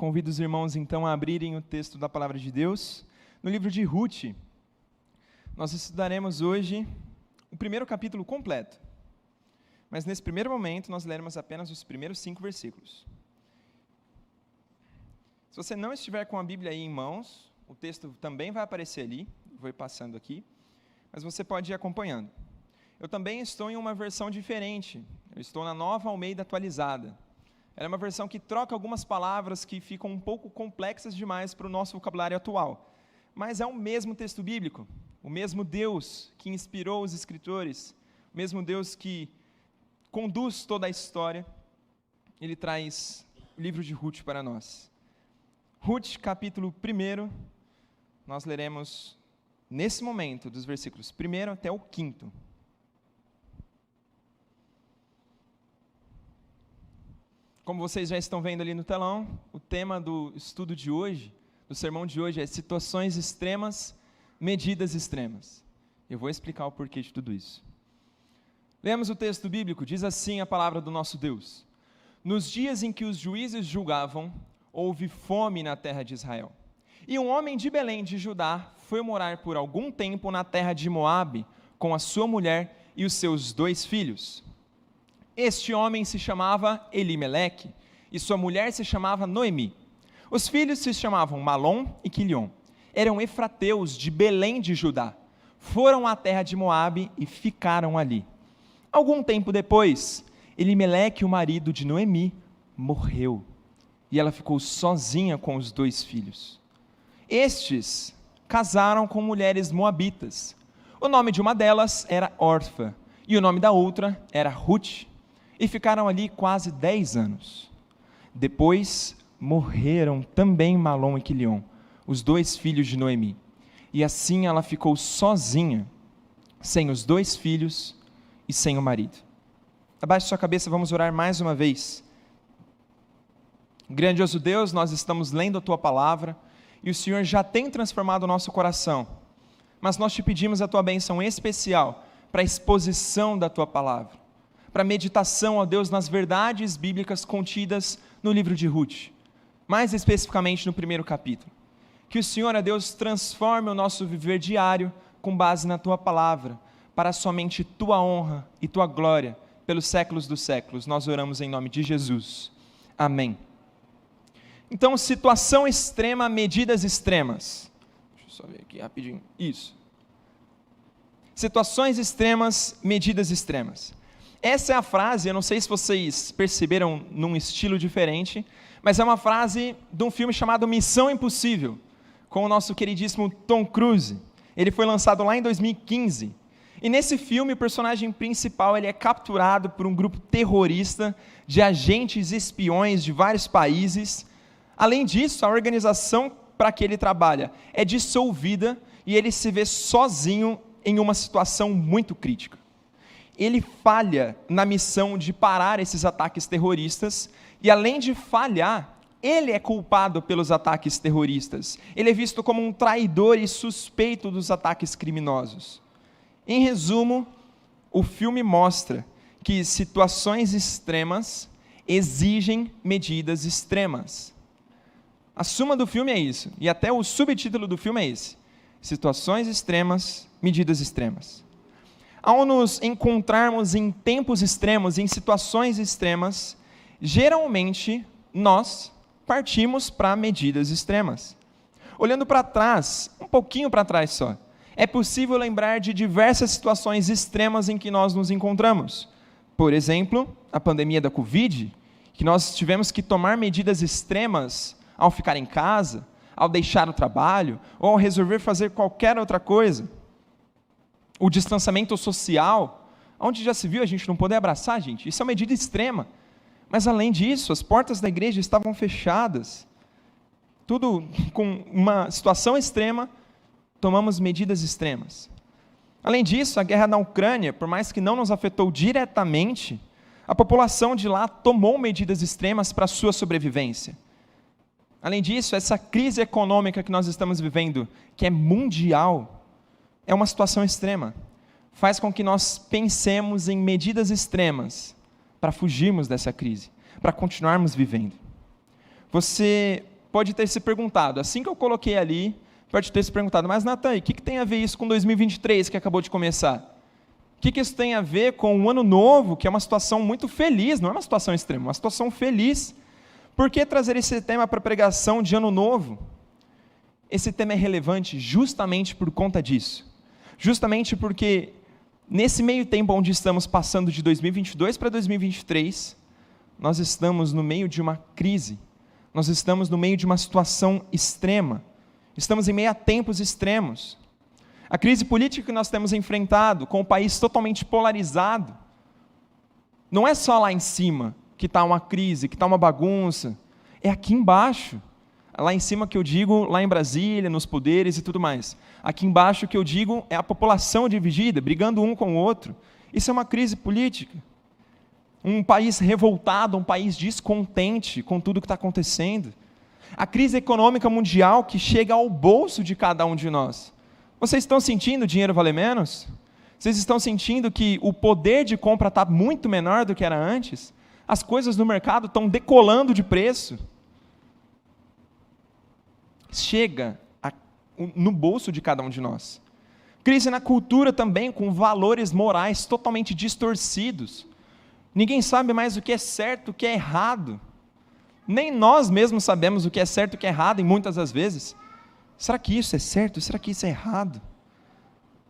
Convido os irmãos, então, a abrirem o texto da Palavra de Deus. No livro de Ruth, nós estudaremos hoje o primeiro capítulo completo. Mas nesse primeiro momento, nós leremos apenas os primeiros 5 versículos. Se você não estiver com a Bíblia aí em mãos, o texto também vai aparecer ali, vou ir passando aqui, mas você pode ir acompanhando. Eu também estou em uma versão diferente, eu estou na Nova Almeida Atualizada. Ela é uma versão que troca algumas palavras que ficam um pouco complexas demais para o nosso vocabulário atual. Mas é o mesmo texto bíblico, o mesmo Deus que inspirou os escritores, o mesmo Deus que conduz toda a história, ele traz o livro de Ruth para nós. Ruth, capítulo 1, nós leremos nesse momento, dos versículos 1 até o 5. Como vocês já estão vendo ali no telão, o tema do estudo de hoje, do sermão de hoje, é situações extremas, medidas extremas. Eu vou explicar o porquê de tudo isso. Lemos o texto bíblico, diz assim a palavra do nosso Deus: Nos dias em que os juízes julgavam, houve fome na terra de Israel. E um homem de Belém de Judá foi morar por algum tempo na terra de Moabe, com a sua mulher e os seus 2 filhos. Este homem se chamava Elimeleque, e sua mulher se chamava Noemi. Os filhos se chamavam Malom e Quilion. Eram efrateus de Belém de Judá. Foram à terra de Moabe e ficaram ali. Algum tempo depois, Elimeleque, o marido de Noemi, morreu, e ela ficou sozinha com os 2 filhos. Estes casaram com mulheres moabitas. O nome de uma delas era Orfa, e o nome da outra era Ruth. E ficaram ali quase 10 anos. Depois morreram também Malom e Quilion, os 2 filhos de Noemi. E assim ela ficou sozinha, sem os 2 filhos e sem o marido. Abaixe sua cabeça, vamos orar mais uma vez. Grandioso Deus, nós estamos lendo a Tua Palavra, e o Senhor já tem transformado o nosso coração. Mas nós te pedimos a Tua bênção especial para a exposição da Tua Palavra, para a meditação, ó Deus, nas verdades bíblicas contidas no livro de Ruth, mais especificamente no primeiro capítulo. Que o Senhor, ó Deus, transforme o nosso viver diário com base na Tua Palavra, para somente Tua honra e Tua glória, pelos séculos dos séculos. Nós oramos em nome de Jesus. Amém. Então, situação extrema, medidas extremas. Deixa eu só ver aqui rapidinho. Isso. Situações extremas, medidas extremas. Essa é a frase, eu não sei se vocês perceberam num estilo diferente, mas é uma frase de um filme chamado Missão Impossível, com o nosso queridíssimo Tom Cruise. Ele foi lançado lá em 2015. E nesse filme, o personagem principal ele é capturado por um grupo terrorista de agentes espiões de vários países. Além disso, a organização para que ele trabalha é dissolvida e ele se vê sozinho em uma situação muito crítica. Ele falha na missão de parar esses ataques terroristas, e além de falhar, ele é culpado pelos ataques terroristas. Ele é visto como um traidor e suspeito dos ataques criminosos. Em resumo, o filme mostra que situações extremas exigem medidas extremas. A suma do filme é isso, e até o subtítulo do filme é esse: situações extremas, medidas extremas. Ao nos encontrarmos em tempos extremos, em situações extremas, geralmente nós partimos para medidas extremas. Olhando para trás, um pouquinho para trás só, é possível lembrar de diversas situações extremas em que nós nos encontramos. Por exemplo, a pandemia da Covid, que nós tivemos que tomar medidas extremas ao ficar em casa, ao deixar o trabalho, ou ao resolver fazer qualquer outra coisa. O distanciamento social, onde já se viu a gente não poder abraçar, gente, isso é uma medida extrema. Mas além disso, as portas da igreja estavam fechadas. Tudo com uma situação extrema, tomamos medidas extremas. Além disso, a guerra na Ucrânia, por mais que não nos afetou diretamente, a população de lá tomou medidas extremas para a sua sobrevivência. Além disso, essa crise econômica que nós estamos vivendo, que é mundial, é uma situação extrema. Faz com que nós pensemos em medidas extremas para fugirmos dessa crise, para continuarmos vivendo. Você pode ter se perguntado, assim que eu coloquei ali, pode ter se perguntado, mas Natan, o que tem a ver isso com 2023 que acabou de começar? O que isso tem a ver com o ano novo, que é uma situação muito feliz, não é uma situação extrema, é uma situação feliz. Por que trazer esse tema para a pregação de ano novo? Esse tema é relevante justamente por conta disso. Justamente porque nesse meio tempo onde estamos passando de 2022 para 2023, nós estamos no meio de uma crise. Nós estamos no meio de uma situação extrema. Estamos em meio a tempos extremos. A crise política que nós temos enfrentado, com o país totalmente polarizado, não é só lá em cima que está uma crise, que está uma bagunça, é aqui embaixo. Lá em cima que eu digo, lá em Brasília, nos poderes e tudo mais. Aqui embaixo que eu digo é a população dividida, brigando um com o outro. Isso é uma crise política. Um país revoltado, um país descontente com tudo que está acontecendo. A crise econômica mundial que chega ao bolso de cada um de nós. Vocês estão sentindo o dinheiro valer menos? Vocês estão sentindo que o poder de compra está muito menor do que era antes? As coisas no mercado estão decolando de preço? Chega no bolso de cada um de nós. Crise na cultura também, com valores morais totalmente distorcidos. Ninguém sabe mais o que é certo, o que é errado. Nem nós mesmos sabemos o que é certo e o que é errado, em muitas das vezes. Será que isso é certo? Será que isso é errado?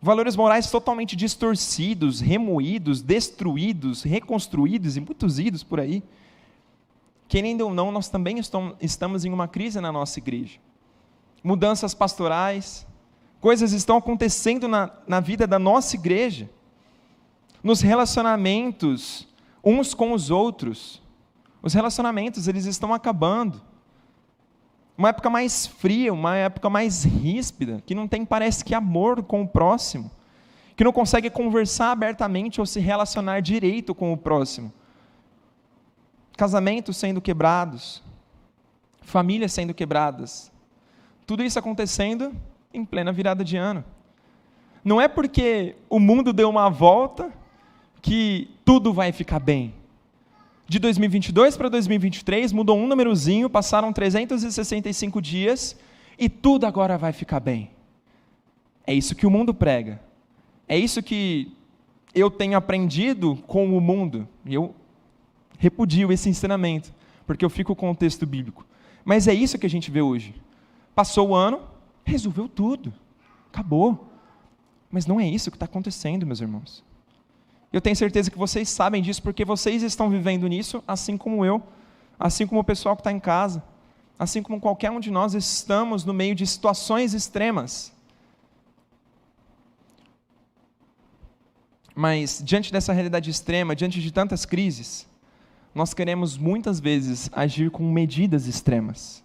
Valores morais totalmente distorcidos, remoídos, destruídos, reconstruídos e muitos idos por aí. Querendo ou não, nós também estamos em uma crise na nossa igreja. Mudanças pastorais, coisas estão acontecendo na vida da nossa igreja, nos relacionamentos uns com os outros. Os relacionamentos, eles estão acabando. Uma época mais fria, uma época mais ríspida, que não tem, parece que, amor com o próximo, que não consegue conversar abertamente ou se relacionar direito com o próximo. Casamentos sendo quebrados, famílias sendo quebradas. Tudo isso acontecendo em plena virada de ano. Não é porque o mundo deu uma volta que tudo vai ficar bem. De 2022 para 2023, mudou um númerozinho, passaram 365 dias e tudo agora vai ficar bem. É isso que o mundo prega. É isso que eu tenho aprendido com o mundo. E eu repudio esse ensinamento, porque eu fico com o texto bíblico. Mas é isso que a gente vê hoje. Passou o ano, resolveu tudo. Acabou. Mas não é isso que está acontecendo, meus irmãos. Eu tenho certeza que vocês sabem disso, porque vocês estão vivendo nisso, assim como eu, assim como o pessoal que está em casa, assim como qualquer um de nós estamos no meio de situações extremas. Mas, diante dessa realidade extrema, diante de tantas crises, nós queremos muitas vezes agir com medidas extremas.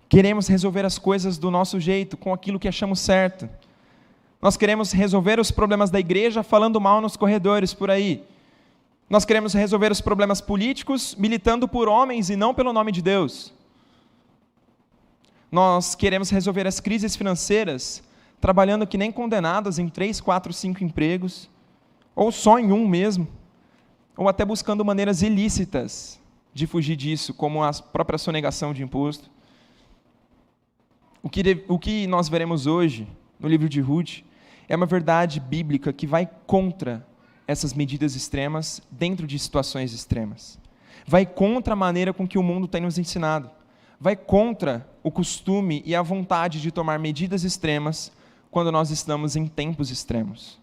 Queremos resolver as coisas do nosso jeito, com aquilo que achamos certo. Nós queremos resolver os problemas da igreja falando mal nos corredores por aí. Nós queremos resolver os problemas políticos militando por homens e não pelo nome de Deus. Nós queremos resolver as crises financeiras trabalhando que nem condenados em 3, 4, 5 empregos, ou só em um mesmo, ou até buscando maneiras ilícitas de fugir disso, como a própria sonegação de imposto. O que nós veremos hoje no livro de Ruth é uma verdade bíblica que vai contra essas medidas extremas dentro de situações extremas. Vai contra a maneira com que o mundo tem nos ensinado. Vai contra o costume e a vontade de tomar medidas extremas quando nós estamos em tempos extremos.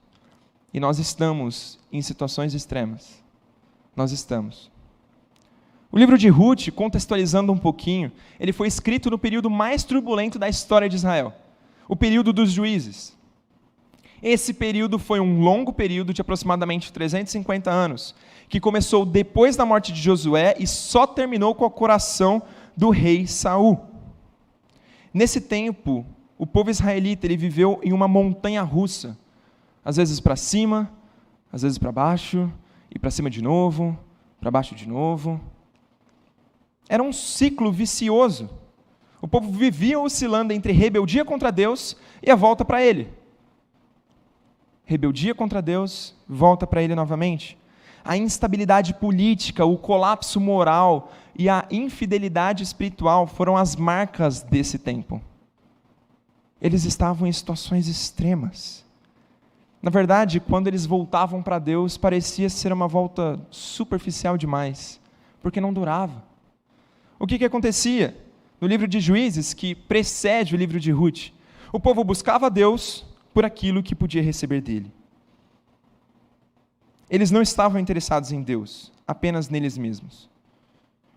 E nós estamos em situações extremas. Nós estamos. O livro de Ruth, contextualizando um pouquinho, ele foi escrito no período mais turbulento da história de Israel. O período dos juízes. Esse período foi um longo período de aproximadamente 350 anos, que começou depois da morte de Josué e só terminou com a coroação do rei Saul. Nesse tempo, o povo israelita ele viveu em uma montanha russa, às vezes para cima, às vezes para baixo, e para cima de novo, para baixo de novo. Era um ciclo vicioso. O povo vivia oscilando entre rebeldia contra Deus e a volta para Ele. Rebeldia contra Deus, volta para Ele novamente. a instabilidade política, o colapso moral e a infidelidade espiritual foram as marcas desse tempo. Eles estavam em situações extremas. Na verdade, quando eles voltavam para Deus, parecia ser uma volta superficial demais, porque não durava. O que acontecia? No livro de Juízes, que precede o livro de Ruth, o povo buscava a Deus por aquilo que podia receber dele. Eles não estavam interessados em Deus, apenas neles mesmos.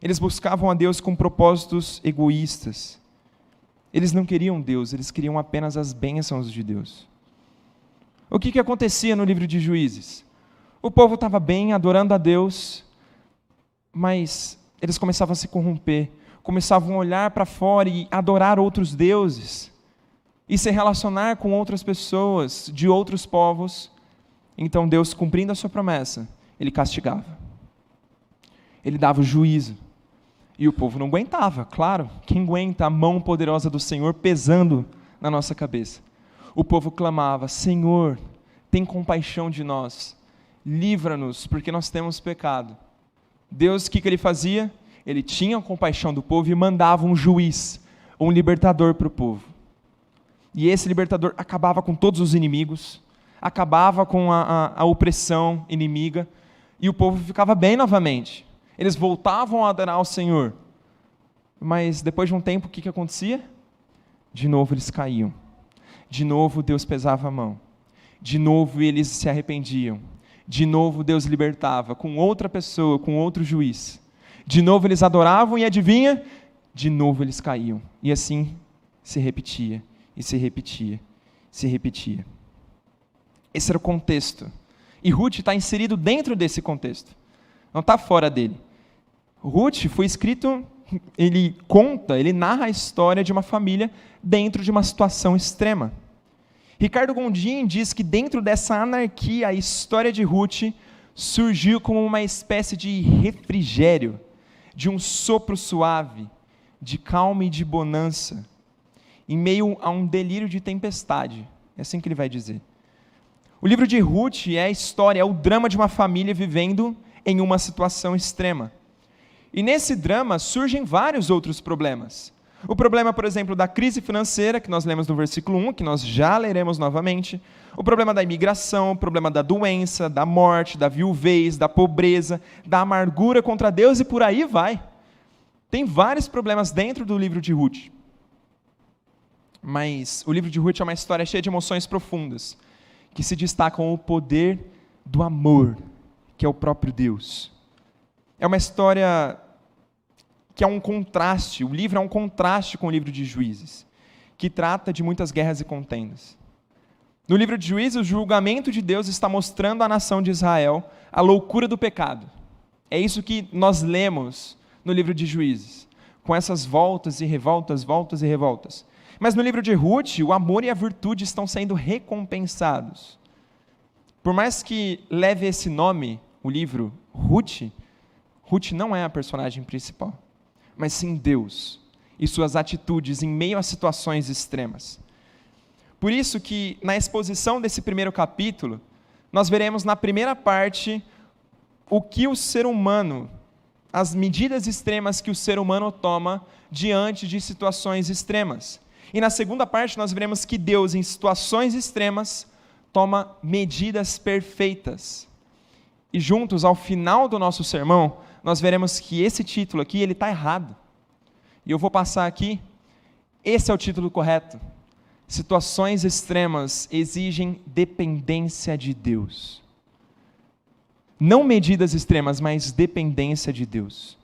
Eles buscavam a Deus com propósitos egoístas. Eles não queriam Deus, eles queriam apenas as bênçãos de Deus. O que acontecia no livro de Juízes? O povo estava bem, adorando a Deus, mas eles começavam a se corromper, começavam a olhar para fora e adorar outros deuses, e se relacionar com outras pessoas de outros povos. Então Deus, cumprindo a sua promessa, Ele castigava. Ele dava o juízo. E o povo não aguentava, claro. Quem aguenta a mão poderosa do Senhor pesando na nossa cabeça? O povo clamava: Senhor, tem compaixão de nós, livra-nos, porque nós temos pecado. Deus, o que Ele fazia? Ele tinha compaixão do povo e mandava um juiz, um libertador para o povo. E esse libertador acabava com todos os inimigos, acabava com a opressão inimiga, e o povo ficava bem novamente. Eles voltavam a adorar ao Senhor. Mas depois de um tempo, o que acontecia? De novo eles caíam. De novo Deus pesava a mão. De novo eles se arrependiam. De novo Deus libertava com outra pessoa, com outro juiz. De novo eles adoravam e adivinha? De novo eles caíam. E assim se repetia, e se repetia, se repetia. Esse era o contexto. E Ruth está inserido dentro desse contexto. Não está fora dele. Ruth foi escrito, ele narra a história de uma família dentro de uma situação extrema. Ricardo Gondim diz que dentro dessa anarquia, a história de Ruth surgiu como uma espécie de refrigério, de um sopro suave, de calma e de bonança, em meio a um delírio de tempestade. É assim que ele vai dizer. O livro de Ruth é a história, é o drama de uma família vivendo em uma situação extrema. E nesse drama surgem vários outros problemas. O problema, por exemplo, da crise financeira, que nós lemos no versículo 1, que nós já leremos novamente. O problema da imigração, o problema da doença, da morte, da viuvez, da pobreza, da amargura contra Deus e por aí vai. Tem vários problemas dentro do livro de Ruth. Mas o livro de Ruth é uma história cheia de emoções profundas, que se destacam o poder do amor, que é o próprio Deus. É uma história que é um contraste, o livro é um contraste com o livro de Juízes, que trata de muitas guerras e contendas. No livro de Juízes, o julgamento de Deus está mostrando à nação de Israel a loucura do pecado. É isso que nós lemos no livro de Juízes, com essas voltas e revoltas, voltas e revoltas. Mas no livro de Ruth, o amor e a virtude estão sendo recompensados. Por mais que leve esse nome, o livro Ruth, Ruth não é a personagem principal, mas sim Deus e suas atitudes em meio a situações extremas. Por isso que, na exposição desse primeiro capítulo, nós veremos na primeira parte o que o ser humano, as medidas extremas que o ser humano toma diante de situações extremas. E na segunda parte nós veremos que Deus, em situações extremas, toma medidas perfeitas. E juntos, ao final do nosso sermão, nós veremos que esse título aqui, ele está errado. E eu vou passar aqui, esse é o título correto. Situações extremas exigem dependência de Deus. Não medidas extremas, mas dependência de Deus.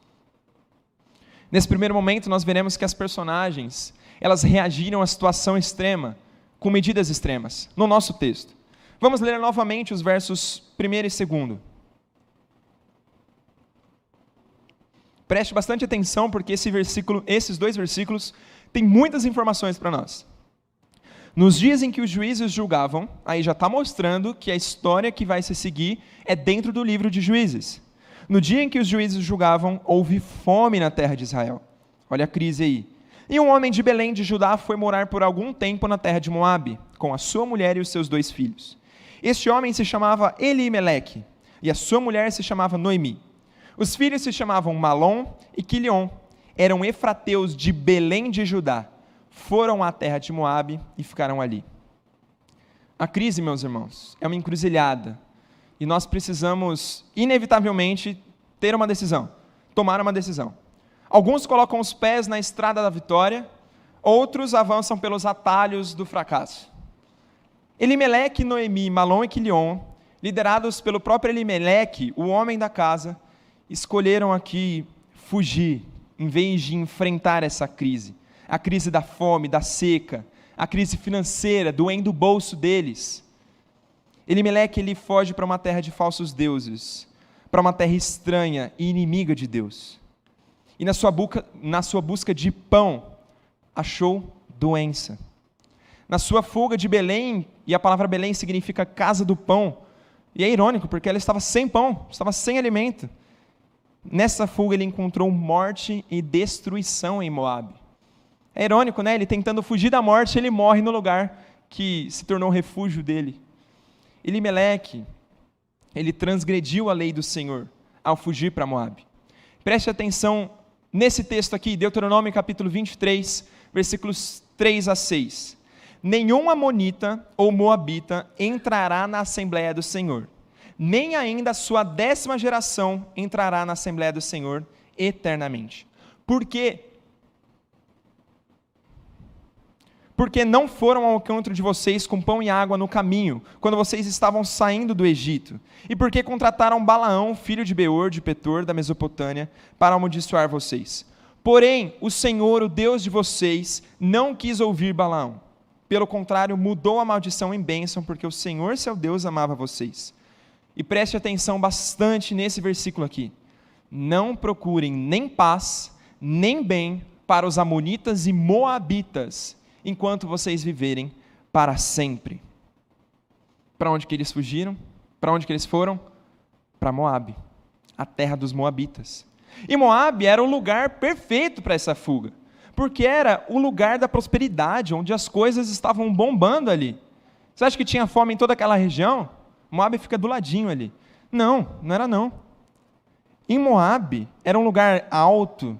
Nesse primeiro momento, nós veremos que as personagens, elas reagiram à situação extrema com medidas extremas, no nosso texto. Vamos ler novamente os versos 1 e 2. Preste bastante atenção, porque esses dois versículos têm muitas informações para nós. Nos dias em que os juízes julgavam, aí já está mostrando que a história que vai se seguir é dentro do livro de Juízes. No dia em que os juízes julgavam, houve fome na terra de Israel. Olha a crise aí. E um homem de Belém de Judá foi morar por algum tempo na terra de Moabe, com a sua mulher e os seus 2 filhos. Este homem se chamava Elimeleque. e a sua mulher se chamava Noemi. Os filhos se chamavam Malom e Quilion. Eram efrateus de Belém de Judá. Foram à terra de Moabe e ficaram ali. A crise, meus irmãos, é uma encruzilhada. E nós precisamos, inevitavelmente, ter uma decisão. Tomar uma decisão. Alguns colocam os pés na estrada da vitória, outros avançam pelos atalhos do fracasso. Elimeleque, Noemi, Malom e Quilion, liderados pelo próprio Elimeleque, o homem da casa, escolheram aqui fugir, em vez de enfrentar essa crise. A crise da fome, da seca, a crise financeira, doendo o bolso deles. Elimeleque, ele foge para uma terra de falsos deuses, para uma terra estranha e inimiga de Deus. E na sua busca de pão, achou doença. Na sua fuga de Belém, e a palavra Belém significa casa do pão, e é irônico, porque ela estava sem pão, estava sem alimento. Nessa fuga ele encontrou morte e destruição em Moabe. É irônico, né? Ele tentando fugir da morte, ele morre no lugar que se tornou o refúgio dele. Elimeleque, ele transgrediu a lei do Senhor ao fugir para Moabe. Preste atenção nesse texto aqui, Deuteronômio capítulo 23, versículos 3 a 6. Nenhum amonita ou moabita entrará na Assembleia do Senhor, nem ainda a sua 10ª geração entrará na Assembleia do Senhor eternamente. Por quê? Porque não foram ao encontro de vocês com pão e água no caminho, quando vocês estavam saindo do Egito, e porque contrataram Balaão, filho de Beor, de Petor, da Mesopotâmia, para amaldiçoar vocês. Porém, o Senhor, o Deus de vocês, não quis ouvir Balaão. Pelo contrário, mudou a maldição em bênção, porque o Senhor, seu Deus, amava vocês. E preste atenção bastante nesse versículo aqui. Não procurem nem paz, nem bem para os amonitas e moabitas, enquanto vocês viverem para sempre. Para onde que eles fugiram? Para onde que eles foram? Para Moabe, a terra dos moabitas. E Moabe era o lugar perfeito para essa fuga, porque era o lugar da prosperidade, onde as coisas estavam bombando ali. Você acha que tinha fome em toda aquela região? Moabe fica do ladinho ali. Não, não era não. Em Moabe, era um lugar alto,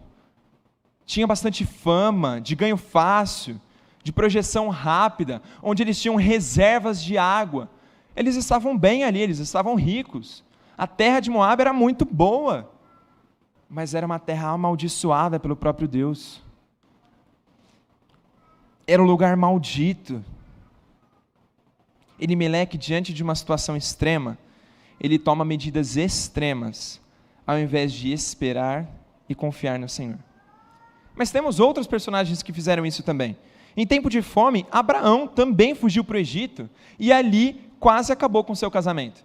tinha bastante fama, de ganho fácil, de projeção rápida, onde eles tinham reservas de água. Eles estavam bem ali, eles estavam ricos. A terra de Moabe era muito boa, mas era uma terra amaldiçoada pelo próprio Deus. Era um lugar maldito. Elimeleque, diante de uma situação extrema, ele toma medidas extremas, ao invés de esperar e confiar no Senhor. Mas temos outros personagens que fizeram isso também. Em tempo de fome, Abraão também fugiu para o Egito, e ali quase acabou com seu casamento.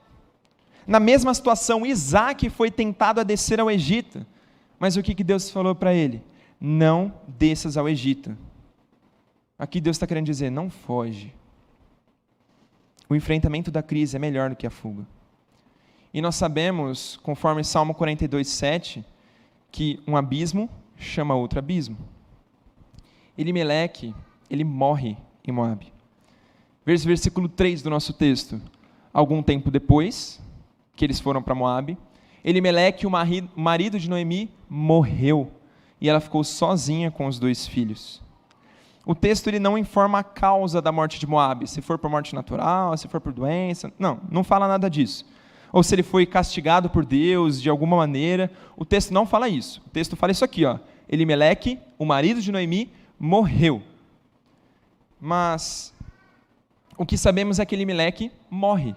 Na mesma situação, Isaac foi tentado a descer ao Egito, mas o que Deus falou para ele? Não desças ao Egito. Aqui Deus está querendo dizer, não foge. O enfrentamento da crise é melhor do que a fuga. E nós sabemos, conforme Salmo 42:7, que um abismo chama outro abismo. Elimeleque, ele morre em Moabe. Versículo 3 do nosso texto. Algum tempo depois que eles foram para Moabe, Elimeleque, o marido de Noemi, morreu, e ela ficou sozinha com os 2 filhos. O texto ele não informa a causa da morte de Moabe, se for por morte natural, se for por doença, não fala nada disso. Ou se ele foi castigado por Deus de alguma maneira, o texto não fala isso. O texto fala isso aqui, ó. Elimeleque, o marido de Noemi, morreu. Mas o que sabemos é que Elimeleque morre.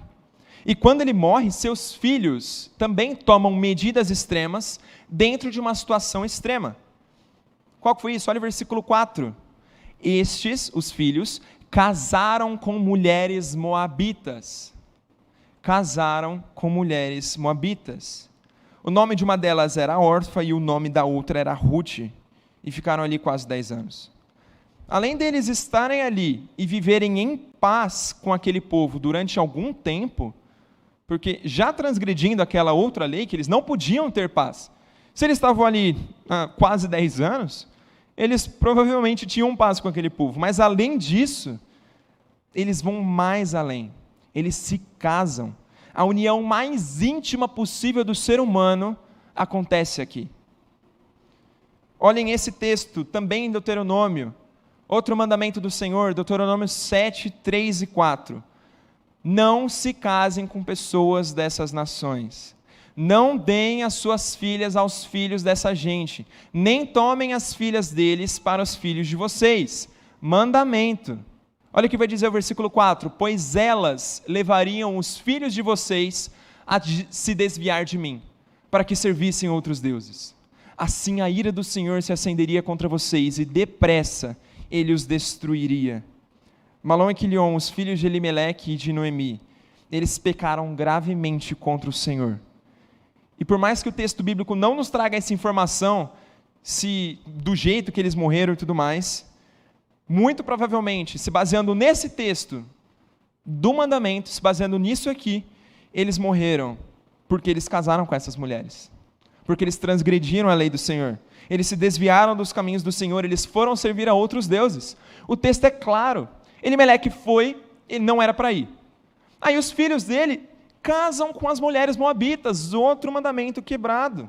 E quando ele morre, seus filhos também tomam medidas extremas dentro de uma situação extrema. Qual foi isso? Olha o versículo 4. Estes, os filhos, casaram com mulheres moabitas. Casaram com mulheres moabitas. O nome de uma delas era Orfa e o nome da outra era Ruth. E ficaram ali quase 10 anos. Além deles estarem ali e viverem em paz com aquele povo durante algum tempo, porque já transgredindo aquela outra lei, que eles não podiam ter paz. Se eles estavam ali há quase 10 anos, eles provavelmente tinham paz com aquele povo. Mas além disso, eles vão mais além. Eles se casam. A união mais íntima possível do ser humano acontece aqui. Olhem esse texto, também em Deuteronômio. Outro mandamento do Senhor, Deuteronômio 7, 3 e 4. Não se casem com pessoas dessas nações. Não deem as suas filhas aos filhos dessa gente, nem tomem as filhas deles para os filhos de vocês. Mandamento. Olha o que vai dizer o versículo 4. Pois elas levariam os filhos de vocês a se desviar de mim, para que servissem outros deuses. Assim a ira do Senhor se acenderia contra vocês, e depressa ele os destruiria. Malom e Quilion, os filhos de Elimeleque e de Noemi, eles pecaram gravemente contra o Senhor. E por mais que o texto bíblico não nos traga essa informação, do jeito que eles morreram e tudo mais, muito provavelmente, se baseando nesse texto do mandamento, se baseando nisso aqui, eles morreram porque eles casaram com essas mulheres, porque eles transgrediram a lei do Senhor, eles se desviaram dos caminhos do Senhor, eles foram servir a outros deuses. O texto é claro, Elimeleque foi, ele não era para ir. Aí os filhos dele casam com as mulheres moabitas, outro mandamento quebrado.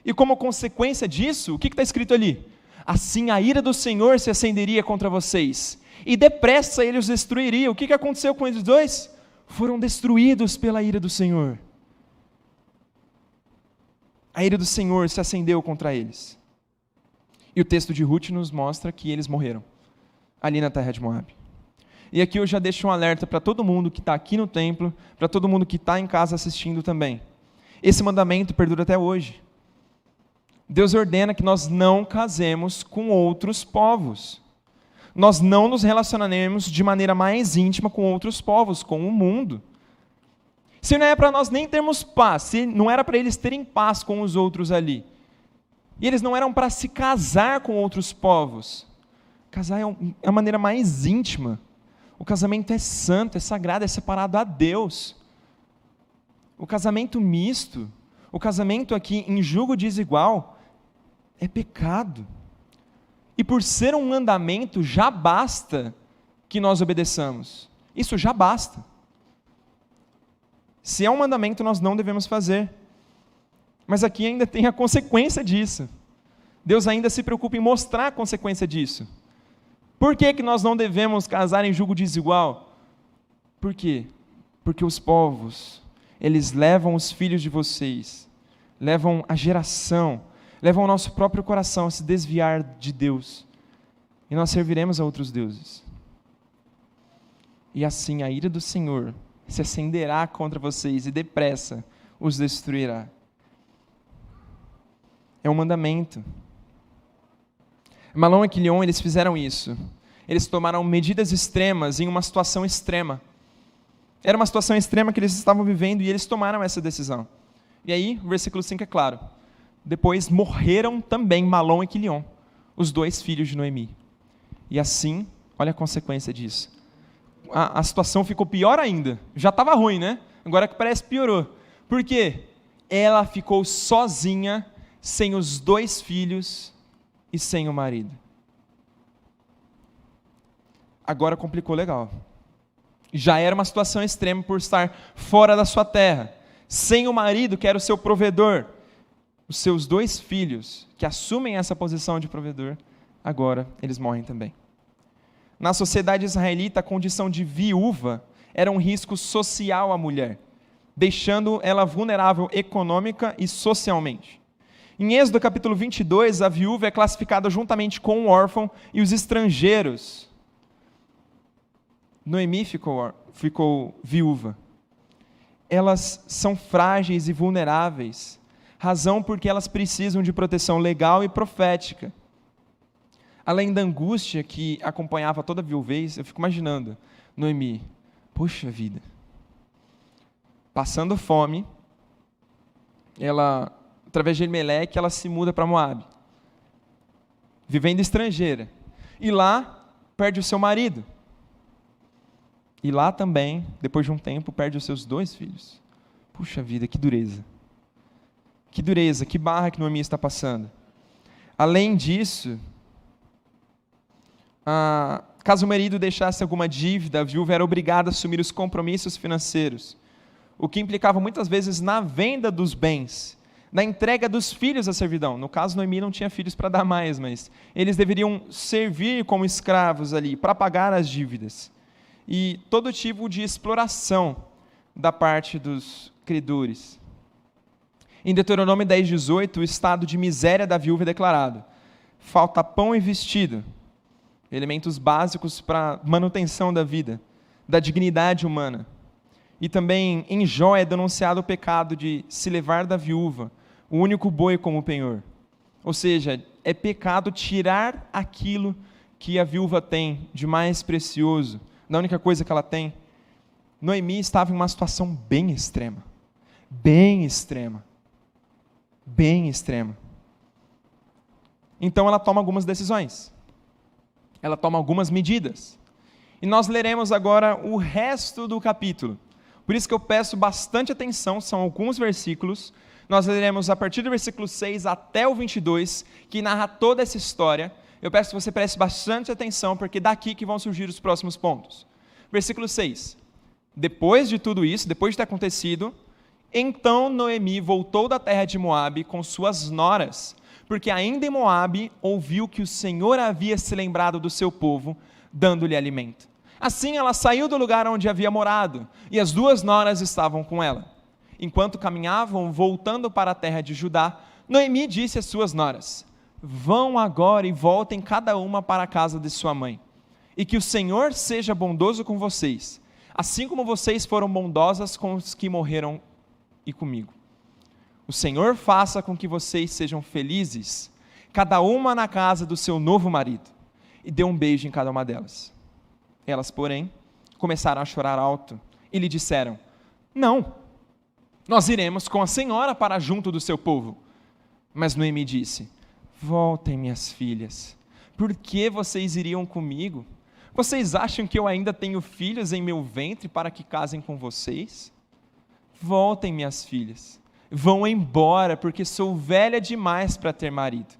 E como consequência disso, o que está escrito ali? Assim a ira do Senhor se acenderia contra vocês, e depressa ele os destruiria. O que aconteceu com eles dois? Foram destruídos pela ira do Senhor. A ira do Senhor se acendeu contra eles. E o texto de Ruth nos mostra que eles morreram, ali na terra de Moabe. E aqui eu já deixo um alerta para todo mundo que está aqui no templo, para todo mundo que está em casa assistindo também. Esse mandamento perdura até hoje. Deus ordena que nós não casemos com outros povos. Nós não nos relacionaremos de maneira mais íntima com outros povos, com o mundo. Se não é para nós nem termos paz, se não era para eles terem paz com os outros ali, e eles não eram para se casar com outros povos, casar é a maneira mais íntima. O casamento é santo, é sagrado, é separado a Deus. O casamento misto, o casamento aqui em julgo desigual, é pecado. E por ser um mandamento, já basta que nós obedeçamos. Isso já basta. Se é um mandamento, nós não devemos fazer. Mas aqui ainda tem a consequência disso. Deus ainda se preocupa em mostrar a consequência disso. Por que nós não devemos casar em julgo desigual? Por quê? Porque os povos, eles levam os filhos de vocês, levam a geração, levam o nosso próprio coração a se desviar de Deus. E nós serviremos a outros deuses. E assim a ira do Senhor se acenderá contra vocês e depressa os destruirá. É um mandamento. Malom e Quilion, eles fizeram isso. Eles tomaram medidas extremas em uma situação extrema. Era uma situação extrema que eles estavam vivendo e eles tomaram essa decisão. E aí, o versículo 5 é claro. Depois morreram também Malom e Quilion, os dois filhos de Noemi. E assim, olha a consequência disso. A situação ficou pior ainda. Já estava ruim, né? Agora que parece piorou. Por quê? Ela ficou sozinha, sem os dois filhos e sem o marido. Agora complicou legal. Já era uma situação extrema por estar fora da sua terra, sem o marido, que era o seu provedor. Os seus dois filhos, que assumem essa posição de provedor, agora eles morrem também. Na sociedade israelita, a condição de viúva era um risco social à mulher, deixando ela vulnerável econômica e socialmente. Em Êxodo capítulo 22, a viúva é classificada juntamente com o órfão e os estrangeiros. Noemi ficou viúva. Elas são frágeis e vulneráveis, razão porque elas precisam de proteção legal e profética. Além da angústia que acompanhava toda a viuvez, eu fico imaginando, Noemi, poxa vida, passando fome, ela, através de Elimeleque, ela se muda para Moabe, vivendo estrangeira, e lá perde o seu marido, e lá também, depois de um tempo, perde os seus dois filhos. Puxa vida, que dureza, que barra que Noemi está passando. Além disso, caso o marido deixasse alguma dívida, a viúva era obrigada a assumir os compromissos financeiros. o que implicava muitas vezes na venda dos bens, na entrega dos filhos à servidão. No caso, Noemi não tinha filhos para dar mais, mas eles deveriam servir como escravos ali, para pagar as dívidas. E todo tipo de exploração da parte dos credores. Em Deuteronômio 10:18, o estado de miséria da viúva é declarado. Falta pão e vestido, elementos básicos para manutenção da vida, da dignidade humana. E também em Jó é denunciado o pecado de se levar da viúva o único boi como penhor. Ou seja, é pecado tirar aquilo que a viúva tem de mais precioso, da única coisa que ela tem. Noemi estava em uma situação bem extrema. Bem extrema. Bem extrema. Então ela toma algumas decisões. Ela toma algumas medidas. E nós leremos agora o resto do capítulo. Por isso que eu peço bastante atenção, são alguns versículos. Nós leremos a partir do versículo 6 até o 22, que narra toda essa história. Eu peço que você preste bastante atenção, porque daqui que vão surgir os próximos pontos. Versículo 6. Depois de tudo isso, depois de ter acontecido, então Noemi voltou da terra de Moabe com suas noras, porque ainda em Moabe ouviu que o Senhor havia se lembrado do seu povo, dando-lhe alimento. Assim ela saiu do lugar onde havia morado, e as duas noras estavam com ela. Enquanto caminhavam, voltando para a terra de Judá, Noemi disse às suas noras: vão agora e voltem cada uma para a casa de sua mãe, e que o Senhor seja bondoso com vocês, assim como vocês foram bondosas com os que morreram e comigo. O Senhor faça com que vocês sejam felizes, cada uma na casa do seu novo marido, e dê um beijo em cada uma delas. Elas, porém, começaram a chorar alto e lhe disseram: não, nós iremos com a senhora para junto do seu povo. Mas Noemi disse: voltem, minhas filhas, por que vocês iriam comigo? Vocês acham que eu ainda tenho filhos em meu ventre para que casem com vocês? Voltem, minhas filhas, vão embora, porque sou velha demais para ter marido.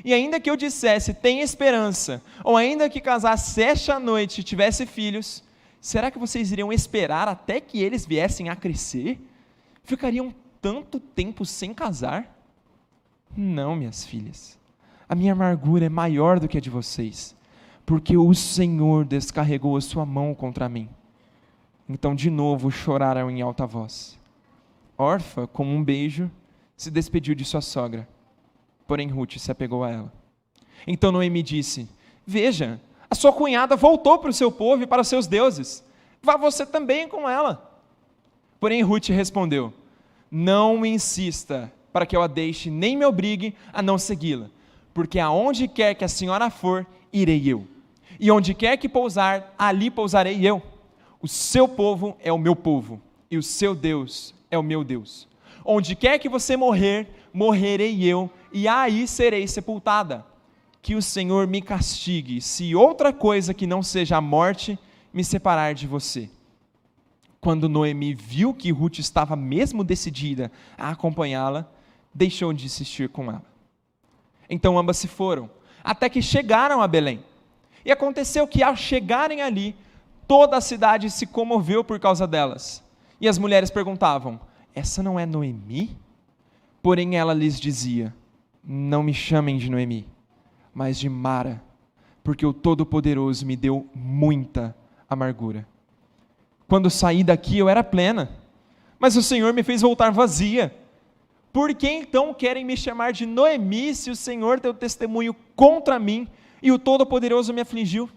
E ainda que eu dissesse, tem esperança, ou ainda que casasse esta noite e tivesse filhos, será que vocês iriam esperar até que eles viessem a crescer? Ficariam tanto tempo sem casar? Não, minhas filhas, a minha amargura é maior do que a de vocês, porque o Senhor descarregou a sua mão contra mim. Então de novo choraram em alta voz. Orfa, com um beijo, se despediu de sua sogra, porém Ruth se apegou a ela. Então Noemi disse: veja, a sua cunhada voltou para o seu povo e para os seus deuses, vá você também com ela. Porém Ruth respondeu: não me insista para que eu a deixe, nem me obrigue a não segui-la, porque aonde quer que a senhora for, irei eu, e onde quer que pousar, ali pousarei eu. O seu povo é o meu povo, e o seu Deus é o meu Deus. Onde quer que você morrer, morrerei eu, e aí serei sepultada. Que o Senhor me castigue, se outra coisa que não seja a morte me separar de você. Quando Noemi viu que Ruth estava mesmo decidida a acompanhá-la, deixou de insistir com ela. Então ambas se foram, até que chegaram a Belém. E aconteceu que ao chegarem ali, toda a cidade se comoveu por causa delas. E as mulheres perguntavam: essa não é Noemi? Porém ela lhes dizia: não me chamem de Noemi, mas de Mara, porque o Todo-Poderoso me deu muita amargura. Quando saí daqui eu era plena, mas o Senhor me fez voltar vazia. Por que então querem me chamar de Noemi, se o Senhor deu testemunho contra mim e o Todo-Poderoso me afligiu?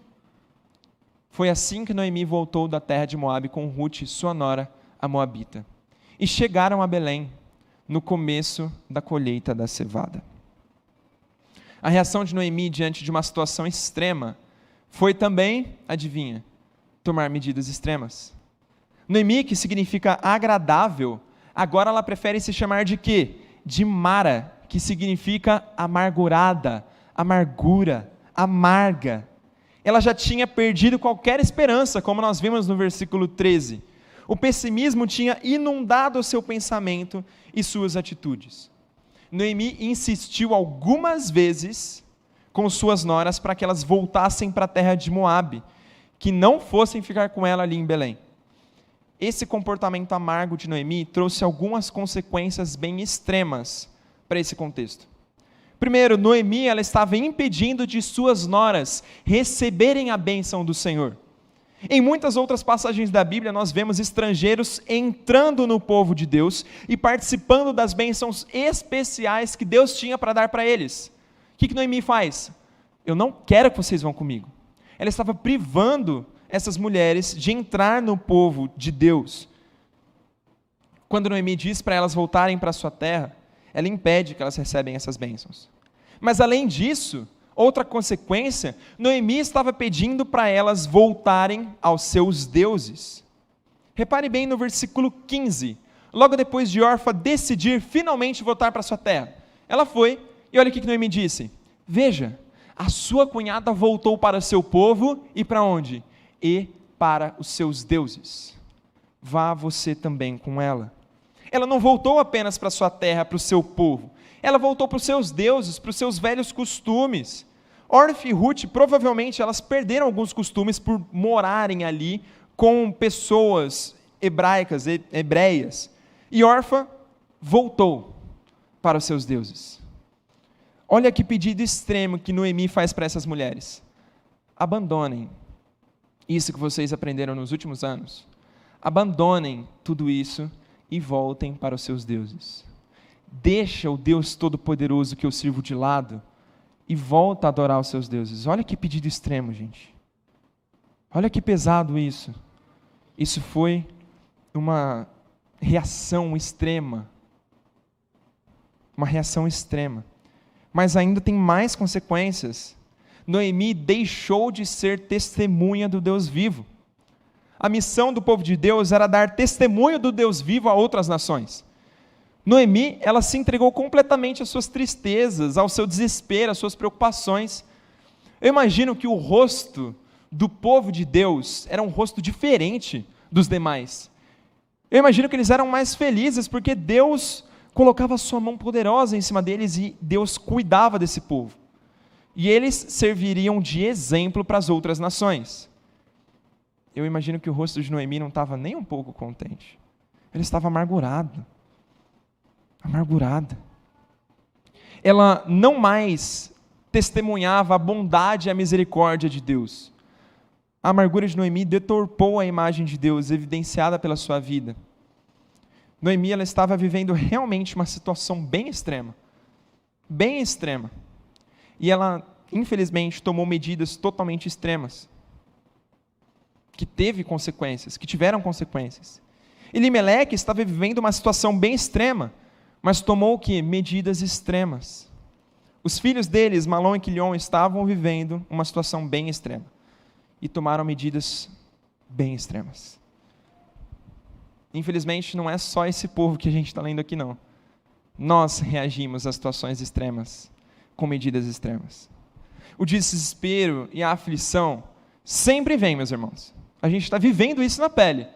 Foi assim que Noemi voltou da terra de Moabe com Ruth, sua nora, a moabita. E chegaram a Belém, no começo da colheita da cevada. A reação de Noemi diante de uma situação extrema foi também, adivinha, tomar medidas extremas. Noemi, que significa agradável, agora ela prefere se chamar de quê? De Mara, que significa amargurada, amargura, amarga. Ela já tinha perdido qualquer esperança, como nós vimos no versículo 13. O pessimismo tinha inundado o seu pensamento e suas atitudes. Noemi insistiu algumas vezes com suas noras para que elas voltassem para a terra de Moabe, que não fossem ficar com ela ali em Belém. esse comportamento amargo de Noemi trouxe algumas consequências bem extremas para esse contexto. Primeiro, Noemi ela estava impedindo de suas noras receberem a bênção do Senhor. Em muitas outras passagens da Bíblia, nós vemos estrangeiros entrando no povo de Deus e participando das bênçãos especiais que Deus tinha para dar para eles. O que Noemi faz? Eu não quero que vocês vão comigo. Ela estava privando essas mulheres de entrar no povo de Deus. Quando Noemi diz para elas voltarem para sua terra, ela impede que elas recebem essas bênçãos. Mas além disso, outra consequência, Noemi estava pedindo para elas voltarem aos seus deuses. Repare bem no versículo 15, logo depois de Orfa decidir finalmente voltar para sua terra. Ela foi, e olha o que Noemi disse: veja, a sua cunhada voltou para o seu povo, e para onde? E para os seus deuses. Vá você também com ela. Ela não voltou apenas para sua terra, para o seu povo. Ela voltou para os seus deuses, para os seus velhos costumes. Orfa e Ruth, provavelmente, elas perderam alguns costumes por morarem ali com pessoas hebraicas, hebreias. E Orfa voltou para os seus deuses. Olha que pedido extremo que Noemi faz para essas mulheres. Abandonem isso que vocês aprenderam nos últimos anos. Abandonem tudo isso e voltem para os seus deuses. Deixa o Deus Todo-Poderoso que eu sirvo de lado e volta a adorar os seus deuses. Olha que pedido extremo, gente. Olha que pesado isso. Isso foi uma reação extrema. Uma reação extrema. Mas ainda tem mais consequências. Noemi deixou de ser testemunha do Deus vivo. A missão do povo de Deus era dar testemunho do Deus vivo a outras nações. Noemi, ela se entregou completamente às suas tristezas, ao seu desespero, às suas preocupações. Eu imagino que o rosto do povo de Deus era um rosto diferente dos demais. Eu imagino que eles eram mais felizes porque Deus colocava a sua mão poderosa em cima deles e Deus cuidava desse povo. E eles serviriam de exemplo para as outras nações. Eu imagino que o rosto de Noemi não estava nem um pouco contente. Ele estava amargurado. Amargurada. Ela não mais testemunhava a bondade e a misericórdia de Deus. A amargura de Noemi deturpou a imagem de Deus evidenciada pela sua vida. Noemi, ela estava vivendo realmente uma situação bem extrema. Bem extrema. E ela, infelizmente, tomou medidas totalmente extremas. Que teve consequências, que tiveram consequências. Elimeleque estava vivendo uma situação bem extrema, mas tomou o quê? Medidas extremas. Os filhos deles, Malom e Quilion, estavam vivendo uma situação bem extrema. E tomaram medidas bem extremas. Infelizmente, não é só esse povo que a gente está lendo aqui, não. Nós reagimos a situações extremas com medidas extremas. O desespero e a aflição sempre vem, meus irmãos. A gente está vivendo isso na pele.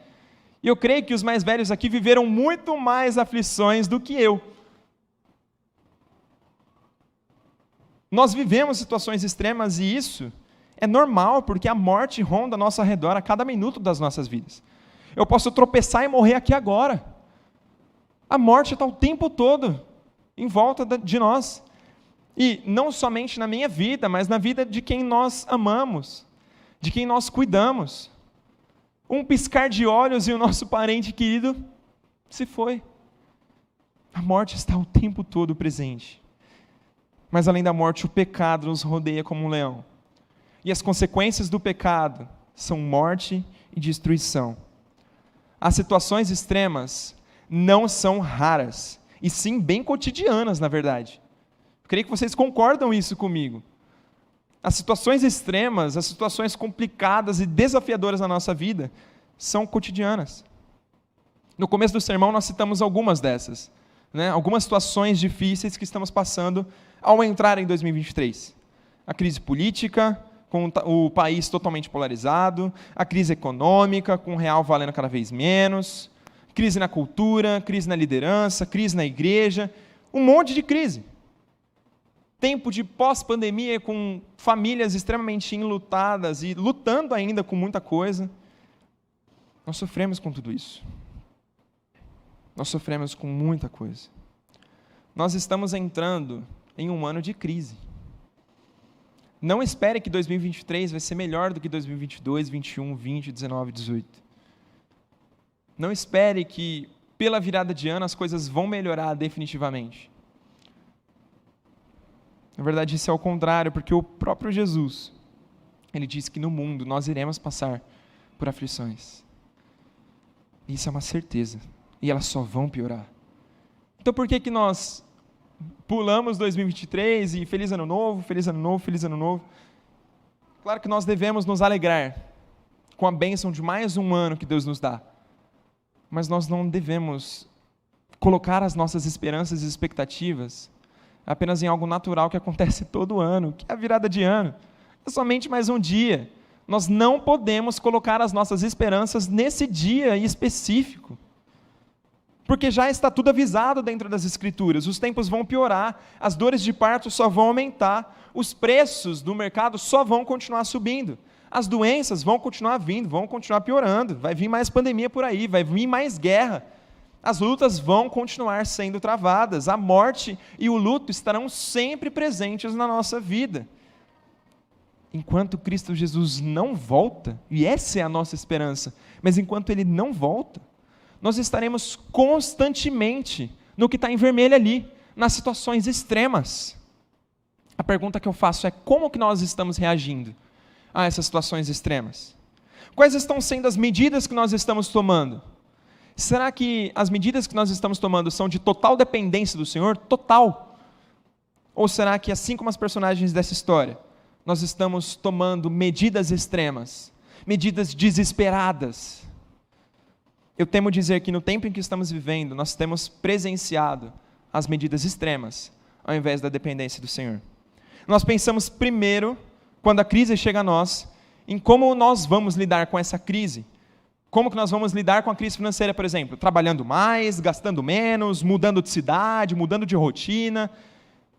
E eu creio que os mais velhos aqui viveram muito mais aflições do que eu. Nós vivemos situações extremas e isso é normal, porque a morte ronda ao nosso redor a cada minuto das nossas vidas. Eu posso tropeçar e morrer aqui agora. A morte está o tempo todo em volta de nós. E não somente na minha vida, mas na vida de quem nós amamos, de quem nós cuidamos. Um piscar de olhos e o nosso parente querido se foi. A morte está o tempo todo presente. Mas além da morte, o pecado nos rodeia como um leão. E as consequências do pecado são morte e destruição. As situações extremas não são raras, e sim bem cotidianas, na verdade. Eu creio que vocês concordam isso comigo. As situações extremas, as situações complicadas e desafiadoras na nossa vida são cotidianas. No começo do sermão nós citamos algumas dessas, né? Algumas situações difíceis que estamos passando ao entrar em 2023. A crise política, com o país totalmente polarizado, a crise econômica, com o real valendo cada vez menos, crise na cultura, crise na liderança, crise na igreja, um monte de crise. Tempo de pós-pandemia com famílias extremamente enlutadas e lutando ainda com muita coisa. Nós sofremos com tudo isso. Nós sofremos com muita coisa. Nós estamos entrando em um ano de crise. Não espere que 2023 vai ser melhor do que 2022, 21, 20, 19, 18. Não espere que, pela virada de ano, as coisas vão melhorar definitivamente. Na verdade, isso é o contrário, porque o próprio Jesus, ele disse que no mundo nós iremos passar por aflições. Isso é uma certeza. E elas só vão piorar. Então por que nós pulamos 2023 e feliz ano novo, feliz ano novo, feliz ano novo? Claro que nós devemos nos alegrar com a bênção de mais um ano que Deus nos dá. Mas nós não devemos colocar as nossas esperanças e expectativas apenas em algo natural que acontece todo ano, que é a virada de ano. É somente mais um dia. Nós não podemos colocar as nossas esperanças nesse dia específico. Porque já está tudo avisado dentro das Escrituras. Os tempos vão piorar, as dores de parto só vão aumentar, os preços do mercado só vão continuar subindo, as doenças vão continuar vindo, vão continuar piorando, vai vir mais pandemia por aí, vai vir mais guerra, as lutas vão continuar sendo travadas, a morte e o luto estarão sempre presentes na nossa vida. Enquanto Cristo Jesus não volta, e essa é a nossa esperança, mas enquanto Ele não volta, nós estaremos constantemente no que está em vermelho ali, nas situações extremas. A pergunta que eu faço é: como que nós estamos reagindo a essas situações extremas? Quais estão sendo as medidas que nós estamos tomando? Será que as medidas que nós estamos tomando são de total dependência do Senhor? Total. Ou será que, assim como as personagens dessa história, nós estamos tomando medidas extremas, medidas desesperadas? Eu temo dizer que no tempo em que estamos vivendo, nós temos presenciado as medidas extremas, ao invés da dependência do Senhor. Nós pensamos primeiro, quando a crise chega a nós, em como nós vamos lidar com essa crise. Como que nós vamos lidar com a crise financeira, por exemplo? Trabalhando mais, gastando menos, mudando de cidade, mudando de rotina.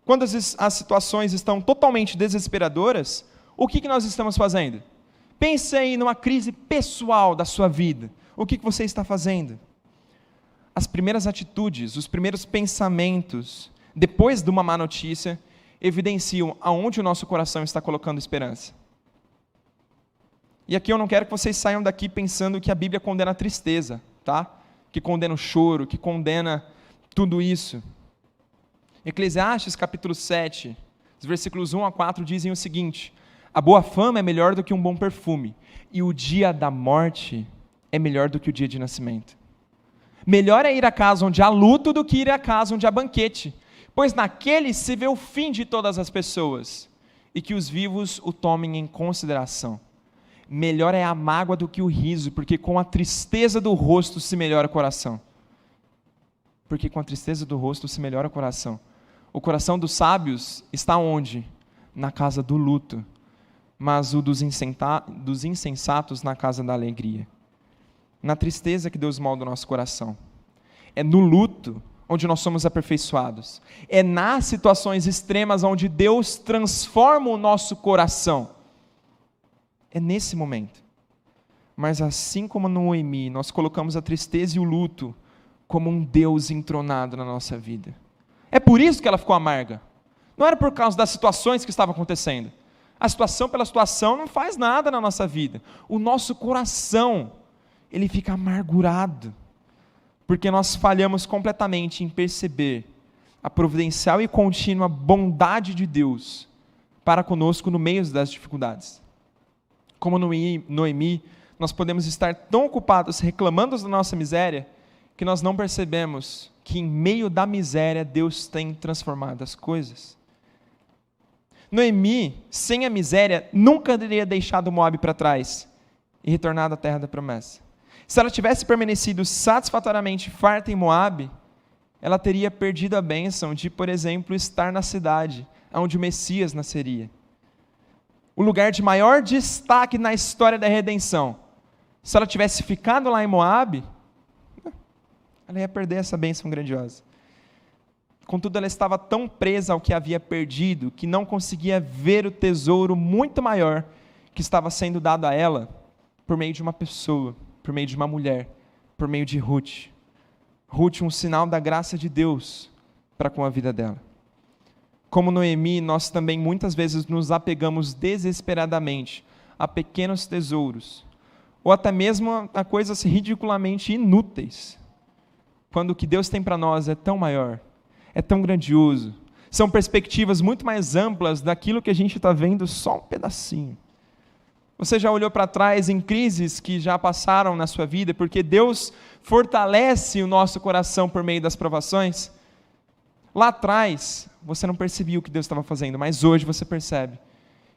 Quando as situações estão totalmente desesperadoras, o que nós estamos fazendo? Pense aí numa crise pessoal da sua vida. O que você está fazendo? As primeiras atitudes, os primeiros pensamentos, depois de uma má notícia, evidenciam aonde o nosso coração está colocando esperança. E aqui eu não quero que vocês saiam daqui pensando que a Bíblia condena a tristeza, tá? Que condena o choro, que condena tudo isso. Eclesiastes capítulo 7, os versículos 1 a 4 dizem o seguinte: a boa fama é melhor do que um bom perfume, e o dia da morte é melhor do que o dia de nascimento. Melhor é ir à casa onde há luto do que ir à casa onde há banquete, pois naquele se vê o fim de todas as pessoas, e que os vivos o tomem em consideração. Melhor é a mágoa do que o riso, porque com a tristeza do rosto se melhora o coração. Porque com a tristeza do rosto se melhora o coração. O coração dos sábios está onde? Na casa do luto, mas o dos insensatos na casa da alegria. Na tristeza que Deus molda o nosso coração. É no luto onde nós somos aperfeiçoados. É nas situações extremas onde Deus transforma o nosso coração. É nesse momento. Mas assim como Noemi, nós colocamos a tristeza e o luto como um Deus entronado na nossa vida. É por isso que ela ficou amarga. Não era por causa das situações que estavam acontecendo. A situação pela situação não faz nada na nossa vida. O nosso coração, ele fica amargurado, porque nós falhamos completamente em perceber a providencial e contínua bondade de Deus para conosco no meio das dificuldades. Como Noemi, nós podemos estar tão ocupados reclamando da nossa miséria, que nós não percebemos que em meio da miséria Deus tem transformado as coisas. Noemi, sem a miséria, nunca teria deixado Moabe para trás e retornado à terra da promessa. Se ela tivesse permanecido satisfatoriamente farta em Moabe, ela teria perdido a bênção de, por exemplo, estar na cidade onde o Messias nasceria. O lugar de maior destaque na história da redenção. Se ela tivesse ficado lá em Moabe, ela ia perder essa bênção grandiosa. Contudo, ela estava tão presa ao que havia perdido, que não conseguia ver o tesouro muito maior que estava sendo dado a ela por meio de uma pessoa, por meio de uma mulher, por meio de Ruth. Ruth, um sinal da graça de Deus para com a vida dela. Como Noemi, nós também muitas vezes nos apegamos desesperadamente a pequenos tesouros, ou até mesmo a coisas ridiculamente inúteis, quando o que Deus tem para nós é tão maior, é tão grandioso. São perspectivas muito mais amplas daquilo que a gente está vendo só um pedacinho. Você já olhou para trás em crises que já passaram na sua vida, porque Deus fortalece o nosso coração por meio das provações? Lá atrás, você não percebia o que Deus estava fazendo, mas hoje você percebe.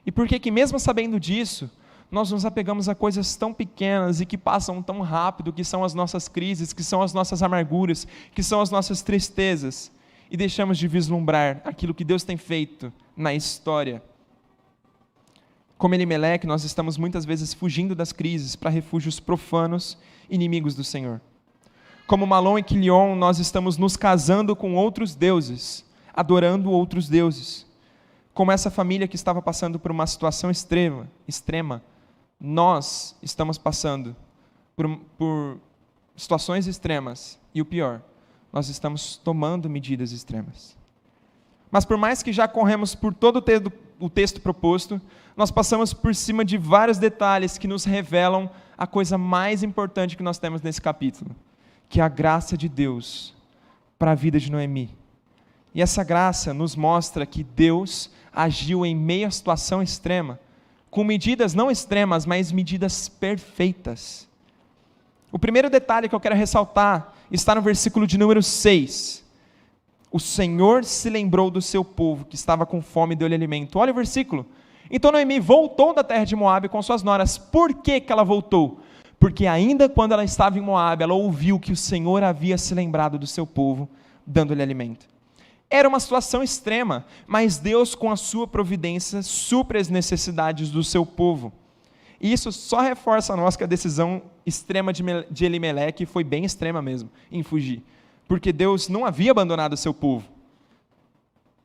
E por que mesmo sabendo disso, nós nos apegamos a coisas tão pequenas e que passam tão rápido, que são as nossas crises, que são as nossas amarguras, que são as nossas tristezas, e deixamos de vislumbrar aquilo que Deus tem feito na história? Como Elimeleque, nós estamos muitas vezes fugindo das crises para refúgios profanos, inimigos do Senhor. Como Malom e Quilion, nós estamos nos casando com outros deuses, adorando outros deuses. Como essa família que estava passando por uma situação extrema, nós estamos passando por situações extremas, e o pior, nós estamos tomando medidas extremas. Mas por mais que já corremos por todo o texto proposto, nós passamos por cima de vários detalhes que nos revelam a coisa mais importante que nós temos nesse capítulo, que é a graça de Deus para a vida de Noemi. E essa graça nos mostra que Deus agiu em meio à situação extrema, com medidas não extremas, mas medidas perfeitas. O primeiro detalhe que eu quero ressaltar está no versículo de número 6. O Senhor se lembrou do seu povo, que estava com fome e deu-lhe alimento. Olha o versículo. Então Noemi voltou da terra de Moabe com suas noras. Por que ela voltou? Porque ainda quando ela estava em Moabe, ela ouviu que o Senhor havia se lembrado do seu povo, dando-lhe alimento. Era uma situação extrema, mas Deus, com a sua providência, supre as necessidades do seu povo. E isso só reforça a nós que a decisão extrema de Elimeleque foi bem extrema mesmo, em fugir. Porque Deus não havia abandonado o seu povo.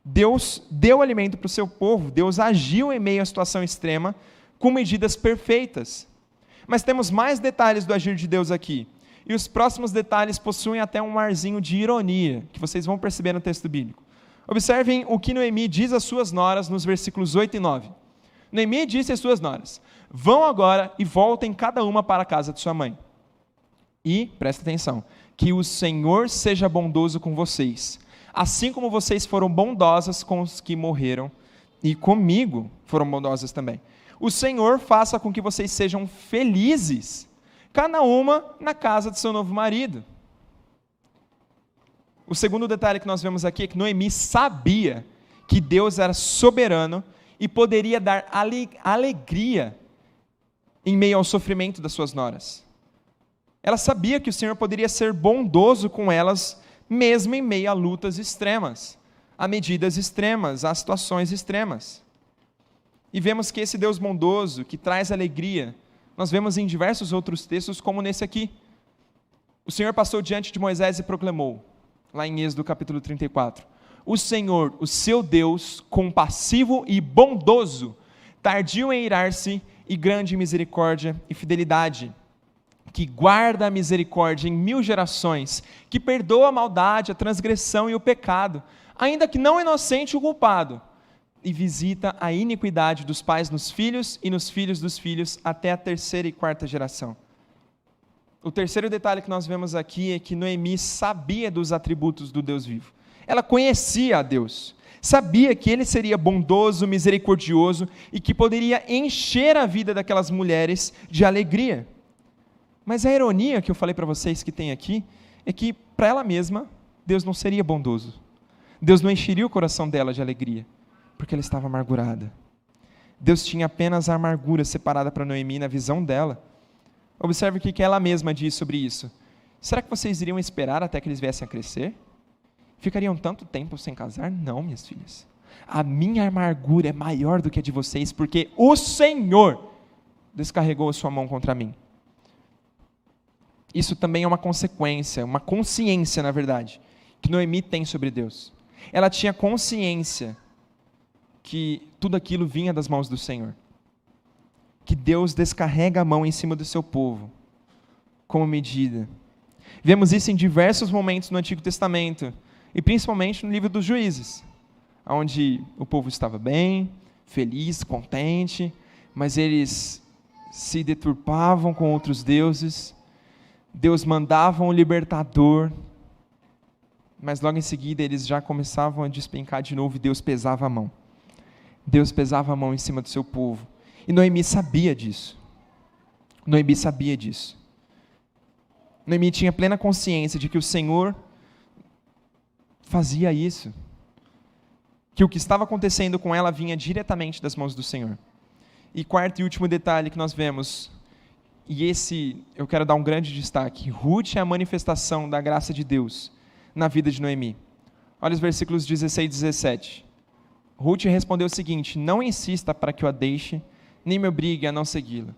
Deus deu alimento para o seu povo, Deus agiu em meio à situação extrema, com medidas perfeitas. Mas temos mais detalhes do agir de Deus aqui. E os próximos detalhes possuem até um arzinho de ironia, que vocês vão perceber no texto bíblico. Observem o que Noemi diz às suas noras nos versículos 8 e 9. Noemi disse às suas noras: vão agora e voltem cada uma para a casa de sua mãe. E, presta atenção, que o Senhor seja bondoso com vocês, assim como vocês foram bondosas com os que morreram, e comigo foram bondosas também. O Senhor faça com que vocês sejam felizes, cada uma na casa de seu novo marido. O segundo detalhe que nós vemos aqui é que Noemi sabia que Deus era soberano e poderia dar alegria em meio ao sofrimento das suas noras. Ela sabia que o Senhor poderia ser bondoso com elas, mesmo em meio a lutas extremas, a medidas extremas, a situações extremas. E vemos que esse Deus bondoso, que traz alegria, nós vemos em diversos outros textos, como nesse aqui. O Senhor passou diante de Moisés e proclamou, lá em Êxodo capítulo 34, o Senhor, o seu Deus, compassivo e bondoso, tardio em irar-se e grande em misericórdia e fidelidade, que guarda a misericórdia em 1000 gerações, que perdoa a maldade, a transgressão e o pecado, ainda que não inocente o culpado, e visita a iniquidade dos pais nos filhos e nos filhos dos filhos até a 3ª e 4ª geração. O terceiro detalhe que nós vemos aqui é que Noemi sabia dos atributos do Deus vivo. Ela conhecia a Deus, sabia que Ele seria bondoso, misericordioso e que poderia encher a vida daquelas mulheres de alegria. Mas a ironia que eu falei para vocês que tem aqui é que para ela mesma, Deus não seria bondoso. Deus não encheria o coração dela de alegria, porque ela estava amargurada. Deus tinha apenas a amargura separada para Noemi na visão dela. Observe o que ela mesma diz sobre isso. Será que vocês iriam esperar até que eles viessem a crescer? Ficariam tanto tempo sem casar? Não, minhas filhas. A minha amargura é maior do que a de vocês, porque o Senhor descarregou a sua mão contra mim. Isso também é uma consequência, uma consciência, na verdade, que Noemi tem sobre Deus. Ela tinha consciência que tudo aquilo vinha das mãos do Senhor. Que Deus descarrega a mão em cima do seu povo. como medida. Vemos isso em diversos momentos no Antigo Testamento, e principalmente no livro dos Juízes, onde o povo estava bem, feliz, contente, mas eles se deturpavam com outros deuses. Deus mandava um libertador, mas logo em seguida eles já começavam a despencar de novo e Deus pesava a mão. Deus pesava a mão em cima do seu povo. E Noemi sabia disso. Noemi sabia disso. Noemi tinha plena consciência de que o Senhor fazia isso. Que o que estava acontecendo com ela vinha diretamente das mãos do Senhor. E quarto e último detalhe que nós vemos, e esse eu quero dar um grande destaque: Ruth é a manifestação da graça de Deus na vida de Noemi. Olha os versículos 16 e 17. Ruth respondeu o seguinte: não insista para que eu a deixe, nem me obrigue a não segui-la,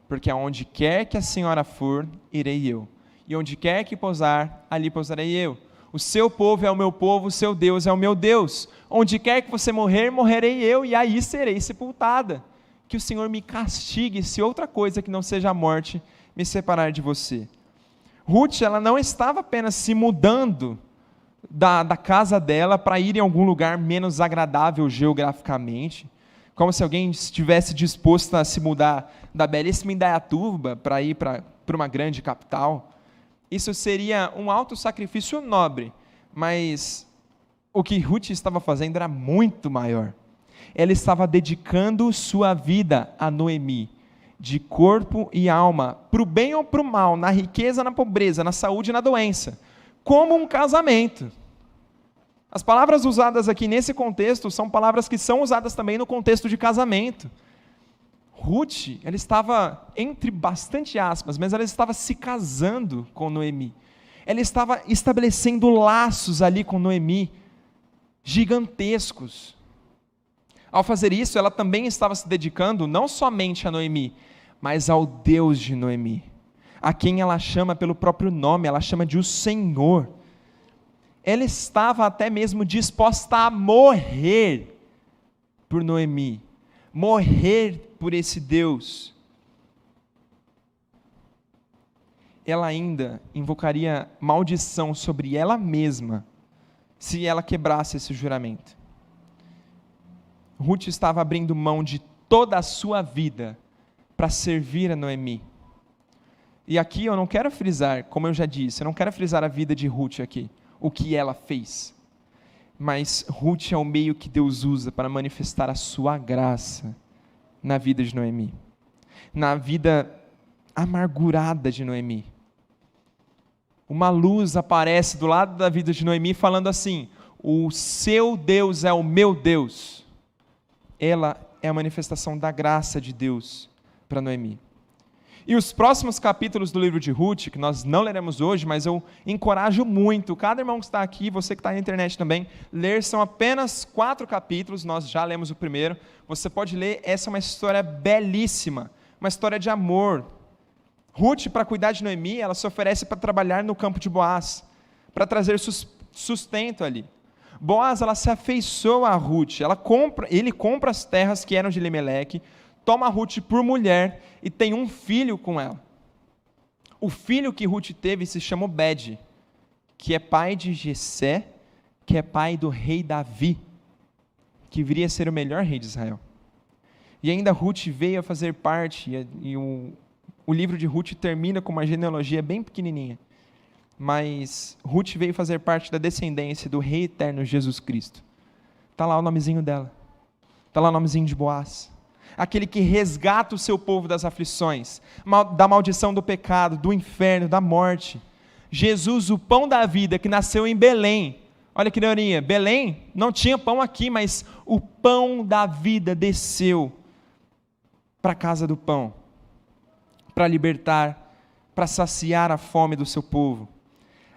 porque aonde quer que a senhora for, irei eu, e onde quer que pousar, ali pousarei eu. O seu povo é o meu povo, o seu Deus é o meu Deus. Onde quer que você morrer, morrerei eu, e aí serei sepultada. Que o Senhor me castigue se outra coisa que não seja a morte me separar de você. Ruth, ela não estava apenas se mudando da casa dela para ir em algum lugar menos agradável geograficamente, como se alguém estivesse disposto a se mudar da belíssima Indaiatuba para ir para uma grande capital. Isso seria um alto sacrifício nobre, mas o que Ruth estava fazendo era muito maior. Ela estava dedicando sua vida a Noemi, de corpo e alma, para o bem ou para o mal, na riqueza, na pobreza, na saúde e na doença, como um casamento. As palavras usadas aqui nesse contexto são palavras que são usadas também no contexto de casamento. Ruth, ela estava, entre bastante aspas, mas ela estava se casando com Noemi. Ela estava estabelecendo laços ali com Noemi, gigantescos. Ao fazer isso, ela também estava se dedicando não somente a Noemi, mas ao Deus de Noemi, a quem ela chama pelo próprio nome, ela chama de o Senhor. Ela estava até mesmo disposta a morrer por Noemi, morrer por esse Deus. Ela ainda invocaria maldição sobre ela mesma, se ela quebrasse esse juramento. Ruth estava abrindo mão de toda a sua vida para servir a Noemi. E aqui eu não quero frisar, como eu já disse, eu não quero frisar a vida de Ruth aqui, o que ela fez. Mas Ruth é o meio que Deus usa para manifestar a sua graça na vida de Noemi, na vida amargurada de Noemi. Uma luz aparece do lado da vida de Noemi falando assim: o seu Deus é o meu Deus. Ela é a manifestação da graça de Deus para Noemi. E os próximos capítulos do livro de Ruth, que nós não leremos hoje, mas eu encorajo muito, cada irmão que está aqui, você que está na internet também, ler, são apenas 4 capítulos, nós já lemos o primeiro, você pode ler, essa é uma história belíssima, uma história de amor. Ruth, para cuidar de Noemi, ela se oferece para trabalhar no campo de Boaz, para trazer sustento ali. Boaz, ela se afeiçoa a Ruth, ele compra as terras que eram de Elimeleque, toma a Ruth por mulher e tem um filho com ela. O filho que Ruth teve se chama Obed, que é pai de Jessé, que é pai do rei Davi, que viria a ser o melhor rei de Israel. E ainda Ruth veio a fazer parte, e o livro de Ruth termina com uma genealogia bem pequenininha, mas Ruth veio fazer parte da descendência do Rei Eterno Jesus Cristo. Está lá o nomezinho dela. Está lá o nomezinho de Boaz. Aquele que resgata o seu povo das aflições, da maldição do pecado, do inferno, da morte. Jesus, o pão da vida, que nasceu em Belém. Olha que ironia, Belém não tinha pão aqui, mas o pão da vida desceu para a casa do pão, para libertar, para saciar a fome do seu povo.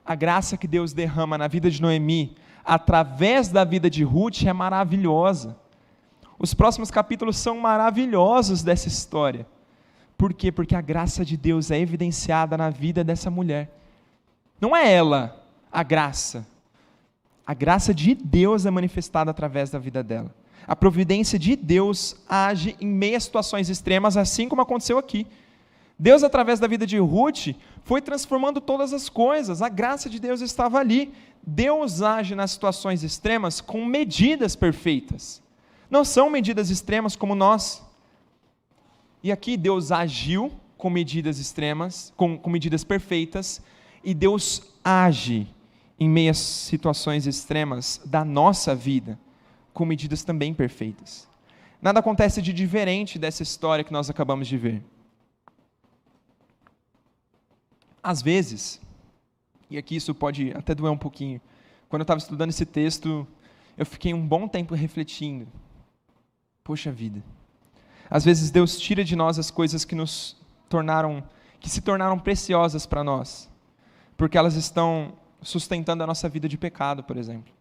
A graça que Deus derrama na vida de Noemi, através da vida de Ruth, é maravilhosa. Os próximos capítulos são maravilhosos dessa história. Por quê? Porque a graça de Deus é evidenciada na vida dessa mulher. Não é ela a graça. A graça de Deus é manifestada através da vida dela. A providência de Deus age em meio a situações extremas, assim como aconteceu aqui. Deus, através da vida de Ruth, foi transformando todas as coisas, a graça de Deus estava ali. Deus age nas situações extremas com medidas perfeitas. Não são medidas extremas como nós. E aqui Deus agiu com medidas extremas, com medidas perfeitas, e Deus age em meio às situações extremas da nossa vida, com medidas também perfeitas. Nada acontece de diferente dessa história que nós acabamos de ver. Às vezes, e aqui isso pode até doer um pouquinho, quando eu estava estudando esse texto, eu fiquei um bom tempo refletindo. Poxa vida. Às vezes Deus tira de nós as coisas que se tornaram preciosas para nós, porque elas estão sustentando a nossa vida de pecado, por exemplo.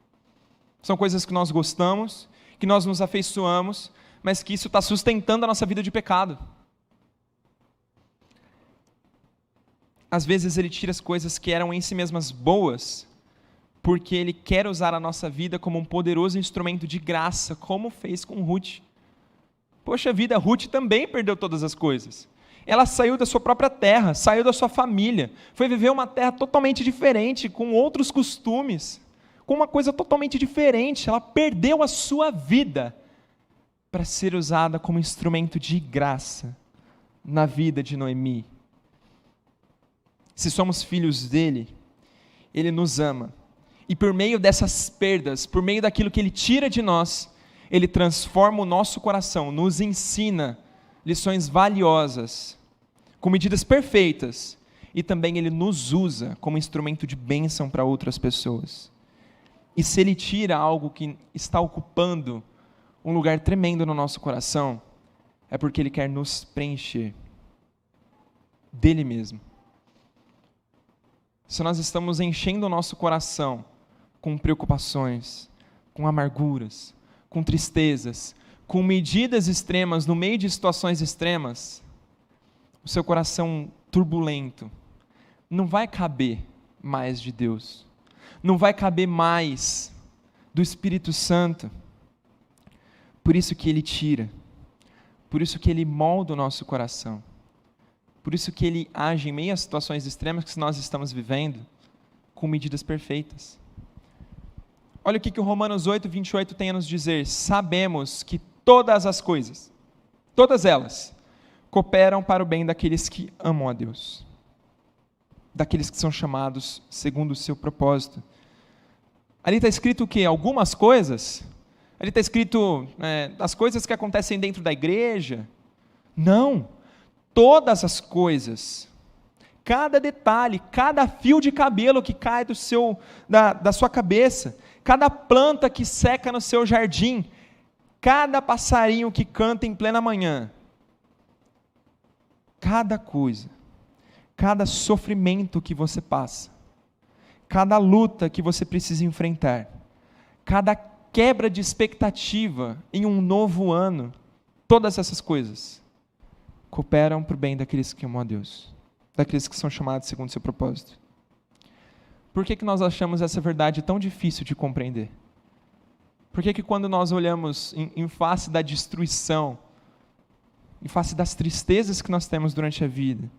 São coisas que nós gostamos, que nós nos afeiçoamos, mas que isso está sustentando a nossa vida de pecado. Às vezes Ele tira as coisas que eram em si mesmas boas, porque Ele quer usar a nossa vida como um poderoso instrumento de graça, como fez com Ruth. Poxa vida, Ruth também perdeu todas as coisas. Ela saiu da sua própria terra, saiu da sua família, foi viver uma terra totalmente diferente, com outros costumes, com uma coisa totalmente diferente. Ela perdeu a sua vida para ser usada como instrumento de graça na vida de Noemi. Se somos filhos dele, ele nos ama. E por meio dessas perdas, por meio daquilo que ele tira de nós, ele transforma o nosso coração, nos ensina lições valiosas, com medidas perfeitas, e também ele nos usa como instrumento de bênção para outras pessoas. E se ele tira algo que está ocupando um lugar tremendo no nosso coração, é porque ele quer nos preencher dele mesmo. Se nós estamos enchendo o nosso coração com preocupações, com amarguras, com tristezas, com medidas extremas, no meio de situações extremas, o seu coração turbulento não vai caber mais de Deus, não vai caber mais do Espírito Santo. Por isso que Ele tira, por isso que Ele molda o nosso coração, por isso que Ele age em meio às situações extremas que nós estamos vivendo, com medidas perfeitas. Olha o que o Romanos 8, 28 tem a nos dizer: sabemos que todas as coisas, todas elas, cooperam para o bem daqueles que amam a Deus, daqueles que são chamados segundo o seu propósito. Ali está escrito o quê? Algumas coisas? Ali está escrito as coisas que acontecem dentro da igreja? Não, todas as coisas, cada detalhe, cada fio de cabelo que cai da sua cabeça, cada planta que seca no seu jardim, cada passarinho que canta em plena manhã, cada coisa, cada sofrimento que você passa, cada luta que você precisa enfrentar, cada quebra de expectativa em um novo ano, todas essas coisas cooperam para o bem daqueles que amam a Deus, daqueles que são chamados segundo o seu propósito. Por que nós achamos essa verdade tão difícil de compreender? Por que quando nós olhamos em face da destruição, em face das tristezas que nós temos durante a vida,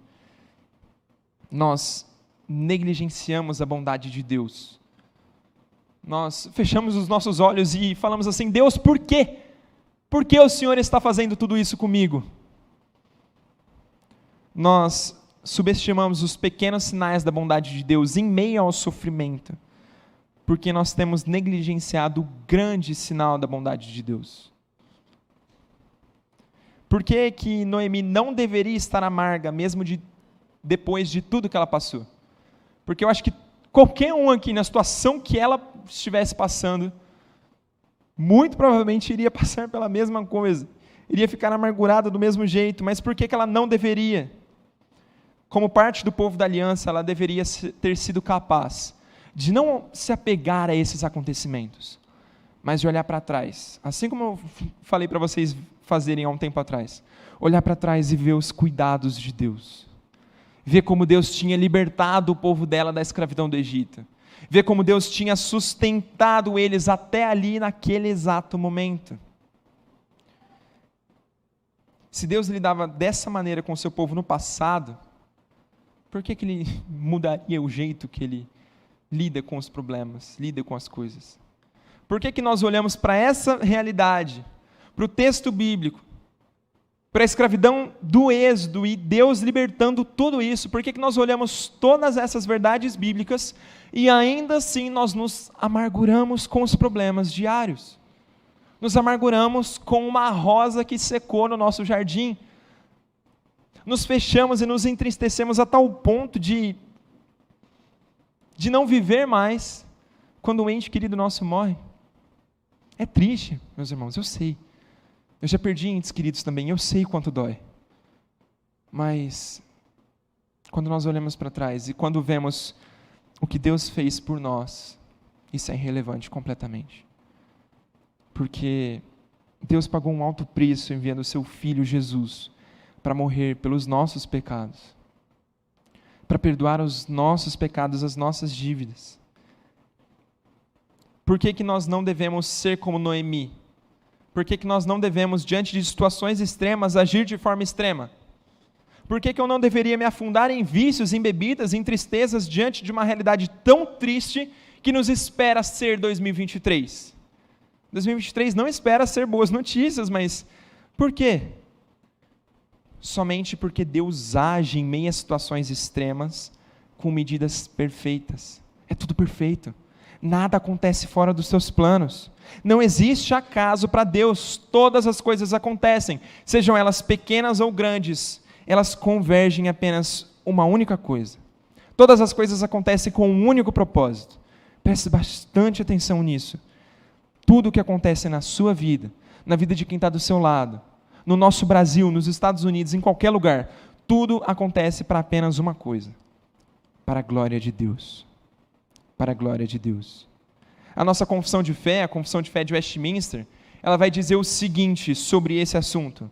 nós negligenciamos a bondade de Deus? Nós fechamos os nossos olhos e falamos assim: Deus, por quê? Por que o Senhor está fazendo tudo isso comigo? Nós subestimamos os pequenos sinais da bondade de Deus em meio ao sofrimento, porque nós temos negligenciado o grande sinal da bondade de Deus. Por que Noemi não deveria estar amarga, mesmo depois de tudo que ela passou? Porque eu acho que qualquer um aqui, na situação que ela estivesse passando, muito provavelmente iria passar pela mesma coisa, iria ficar amargurada do mesmo jeito. Mas por que ela não deveria? Como parte do povo da aliança, ela deveria ter sido capaz de não se apegar a esses acontecimentos, mas de olhar para trás, assim como eu falei para vocês fazerem há um tempo atrás, olhar para trás e ver os cuidados de Deus, ver como Deus tinha libertado o povo dela da escravidão do Egito, ver como Deus tinha sustentado eles até ali naquele exato momento. Se Deus lidava dessa maneira com o seu povo no passado, por que Ele mudaria o jeito que Ele lida com os problemas, lida com as coisas? Por que nós olhamos para essa realidade, para o texto bíblico, para a escravidão do Êxodo e Deus libertando tudo isso? Por que nós olhamos todas essas verdades bíblicas e ainda assim nós nos amarguramos com os problemas diários? Nos amarguramos com uma rosa que secou no nosso jardim. Nos fechamos e nos entristecemos a tal ponto de não viver mais quando um ente querido nosso morre. É triste, meus irmãos, eu sei. Eu já perdi entes queridos também, eu sei quanto dói. Mas, quando nós olhamos para trás e quando vemos o que Deus fez por nós, isso é irrelevante completamente. Porque Deus pagou um alto preço enviando o seu Filho Jesus para morrer pelos nossos pecados, para perdoar os nossos pecados, as nossas dívidas. Por que nós não devemos ser como Noemi? Por que nós não devemos, diante de situações extremas, agir de forma extrema? Por que eu não deveria me afundar em vícios, em bebidas, em tristezas, diante de uma realidade tão triste que nos espera ser 2023? 2023 não espera ser boas notícias, mas por quê? Somente porque Deus age em meio a situações extremas com medidas perfeitas. É tudo perfeito. Nada acontece fora dos seus planos. Não existe acaso para Deus. Todas as coisas acontecem, sejam elas pequenas ou grandes, elas convergem em apenas uma única coisa. Todas as coisas acontecem com um único propósito. Preste bastante atenção nisso. Tudo o que acontece na sua vida, na vida de quem está do seu lado, no nosso Brasil, nos Estados Unidos, em qualquer lugar, tudo acontece para apenas uma coisa: para a glória de Deus. Para a glória de Deus. A nossa confissão de fé, a confissão de fé de Westminster, ela vai dizer o seguinte sobre esse assunto: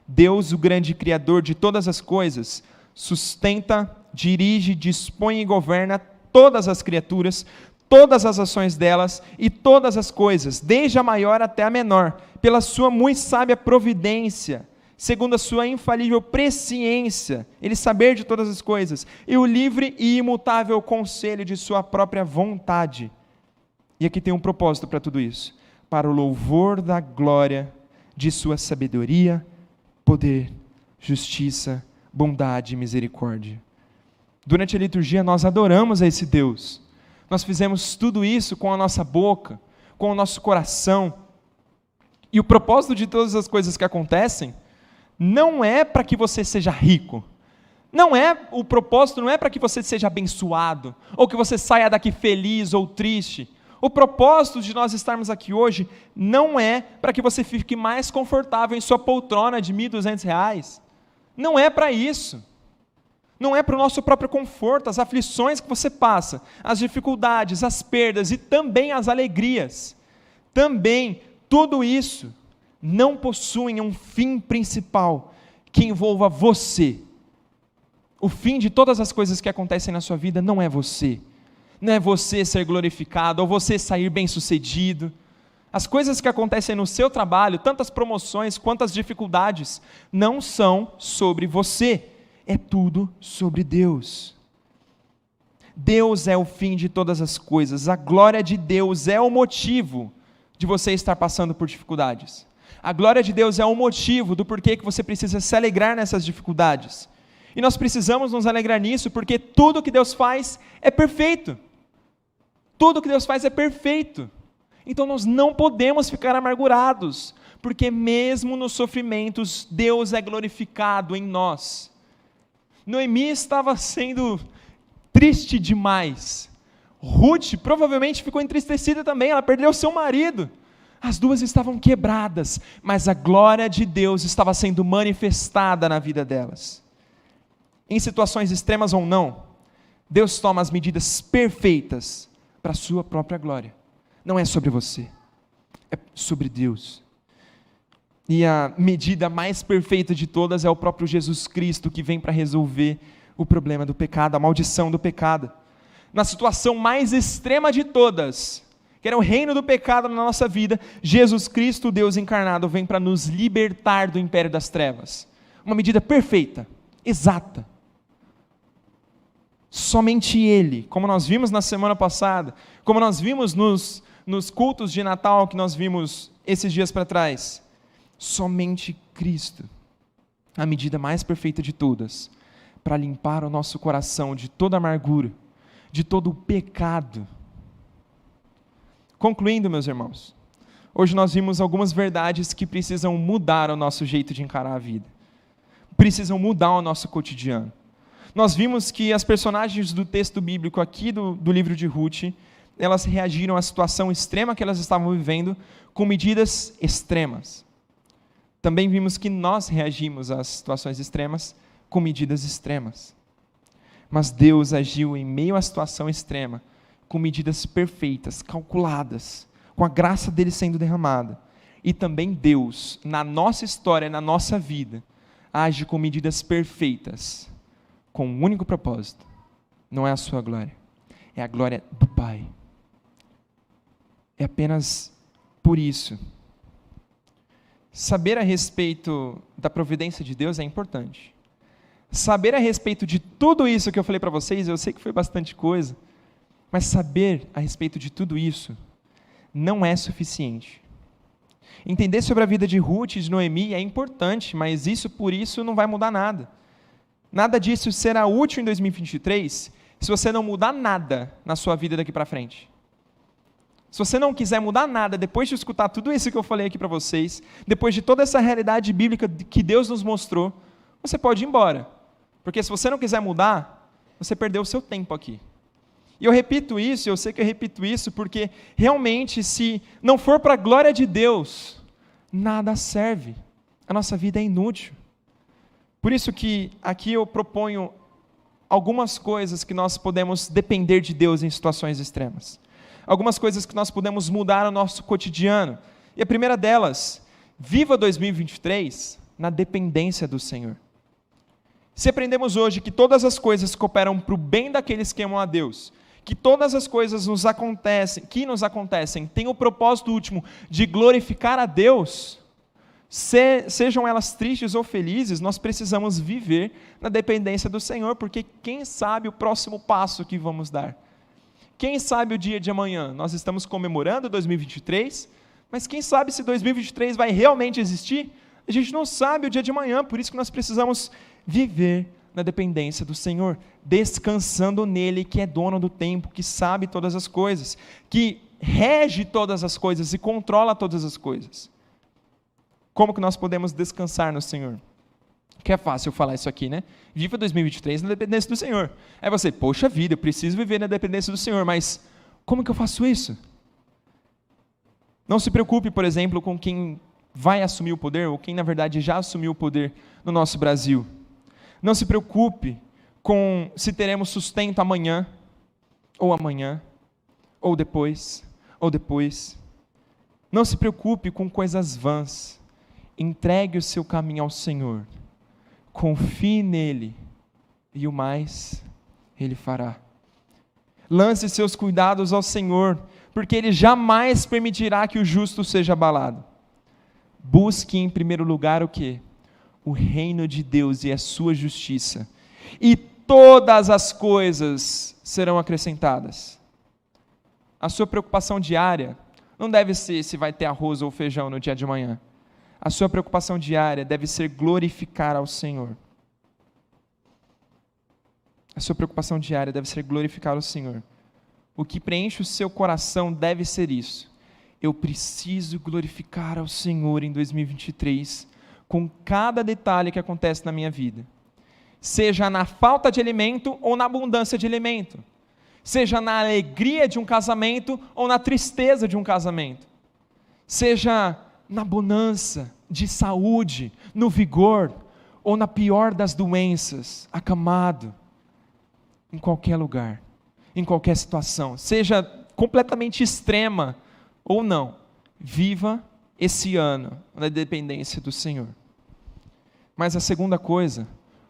Deus, o grande Criador de todas as coisas, sustenta, dirige, dispõe e governa todas as criaturas, todas as ações delas e todas as coisas, desde a maior até a menor, pela sua muito sábia providência, segundo a sua infalível presciência, ele saber de todas as coisas, e o livre e imutável conselho de sua própria vontade. E aqui tem um propósito para tudo isso: para o louvor da glória de sua sabedoria, poder, justiça, bondade e misericórdia. Durante a liturgia nós adoramos a esse Deus. Nós fizemos tudo isso com a nossa boca, com o nosso coração. E o propósito de todas as coisas que acontecem não é para que você seja rico. O propósito não é para que você seja abençoado, ou que você saia daqui feliz ou triste. O propósito de nós estarmos aqui hoje não é para que você fique mais confortável em sua poltrona de R$ 1.200. Não é para isso. Não é para o nosso próprio conforto, as aflições que você passa, as dificuldades, as perdas e também as alegrias. Também, tudo isso não possuem um fim principal que envolva você. O fim de todas as coisas que acontecem na sua vida não é você. Não é você ser glorificado ou você sair bem-sucedido. As coisas que acontecem no seu trabalho, tantas promoções quantas dificuldades, não são sobre você. É tudo sobre Deus. Deus é o fim de todas as coisas. A glória de Deus é o motivo de você estar passando por dificuldades. A glória de Deus é o motivo do porquê que você precisa se alegrar nessas dificuldades. E nós precisamos nos alegrar nisso, porque tudo que Deus faz é perfeito. Tudo que Deus faz é perfeito. Então nós não podemos ficar amargurados, porque mesmo nos sofrimentos, Deus é glorificado em nós. Noemi estava sendo triste demais. Ruth provavelmente ficou entristecida também, ela perdeu seu marido. As duas estavam quebradas, mas a glória de Deus estava sendo manifestada na vida delas. Em situações extremas ou não, Deus toma as medidas perfeitas para a sua própria glória. Não é sobre você, é sobre Deus. E a medida mais perfeita de todas é o próprio Jesus Cristo, que vem para resolver o problema do pecado, a maldição do pecado. Na situação mais extrema de todas, que era o reino do pecado na nossa vida, Jesus Cristo, Deus encarnado, vem para nos libertar do império das trevas. Uma medida perfeita, exata. Somente Ele, como nós vimos na semana passada, como nós vimos nos cultos de Natal que nós vimos esses dias para trás, somente Cristo, a medida mais perfeita de todas, para limpar o nosso coração de toda amargura, de todo o pecado. Concluindo, meus irmãos, hoje nós vimos algumas verdades que precisam mudar o nosso jeito de encarar a vida, precisam mudar o nosso cotidiano. Nós vimos que as personagens do texto bíblico aqui do livro de Ruth, elas reagiram à situação extrema que elas estavam vivendo com medidas extremas. Também vimos que nós reagimos às situações extremas com medidas extremas. Mas Deus agiu em meio à situação extrema com medidas perfeitas, calculadas, com a graça dele sendo derramada. E também Deus, na nossa história, na nossa vida, age com medidas perfeitas, com um único propósito. Não é a sua glória, é a glória do Pai. É apenas por isso. Saber a respeito da providência de Deus é importante. Saber a respeito de tudo isso que eu falei para vocês, eu sei que foi bastante coisa, mas saber a respeito de tudo isso não é suficiente. Entender sobre a vida de Ruth e de Noemi é importante, mas isso por isso não vai mudar nada. Nada disso será útil em 2023 se você não mudar nada na sua vida daqui para frente. Se você não quiser mudar nada, depois de escutar tudo isso que eu falei aqui para vocês, depois de toda essa realidade bíblica que Deus nos mostrou, você pode ir embora. Porque se você não quiser mudar, você perdeu o seu tempo aqui. E eu repito isso, eu sei que eu repito isso, porque realmente, se não for para a glória de Deus, nada serve. A nossa vida é inútil. Por isso que aqui eu proponho algumas coisas que nós podemos depender de Deus em situações extremas. Algumas coisas que nós podemos mudar no nosso cotidiano. E a primeira delas, viva 2023 na dependência do Senhor. Se aprendemos hoje que todas as coisas cooperam para o bem daqueles que amam a Deus, que todas as coisas que nos acontecem têm o propósito último de glorificar a Deus, sejam elas tristes ou felizes, nós precisamos viver na dependência do Senhor, porque quem sabe o próximo passo que vamos dar? Quem sabe o dia de amanhã? Nós estamos comemorando 2023, mas quem sabe se 2023 vai realmente existir? A gente não sabe o dia de amanhã, por isso que nós precisamos viver na dependência do Senhor, descansando nele, que é dono do tempo, que sabe todas as coisas, que rege todas as coisas e controla todas as coisas. Como que nós podemos descansar no Senhor? Que é fácil falar isso aqui, né? Viva 2023 na dependência do Senhor. Aí você, poxa vida, eu preciso viver na dependência do Senhor, mas como que eu faço isso? Não se preocupe, por exemplo, com quem vai assumir o poder, ou quem na verdade já assumiu o poder no nosso Brasil. Não se preocupe com se teremos sustento amanhã, ou depois. Não se preocupe com coisas vãs. Entregue o seu caminho ao Senhor. Confie nele, e o mais Ele fará. Lance seus cuidados ao Senhor, porque Ele jamais permitirá que o justo seja abalado. Busque em primeiro lugar o quê? O reino de Deus e a sua justiça, e todas as coisas serão acrescentadas. A sua preocupação diária não deve ser se vai ter arroz ou feijão no dia de amanhã. A sua preocupação diária deve ser glorificar ao Senhor. A sua preocupação diária deve ser glorificar ao Senhor. O que preenche o seu coração deve ser isso. Eu preciso glorificar ao Senhor em 2023, com cada detalhe que acontece na minha vida. Seja na falta de alimento ou na abundância de alimento. Seja na alegria de um casamento ou na tristeza de um casamento. Seja na bonança de saúde, no vigor, ou na pior das doenças, acamado, em qualquer lugar, em qualquer situação, seja completamente extrema ou não, viva esse ano na dependência do Senhor. Mas a segunda coisa,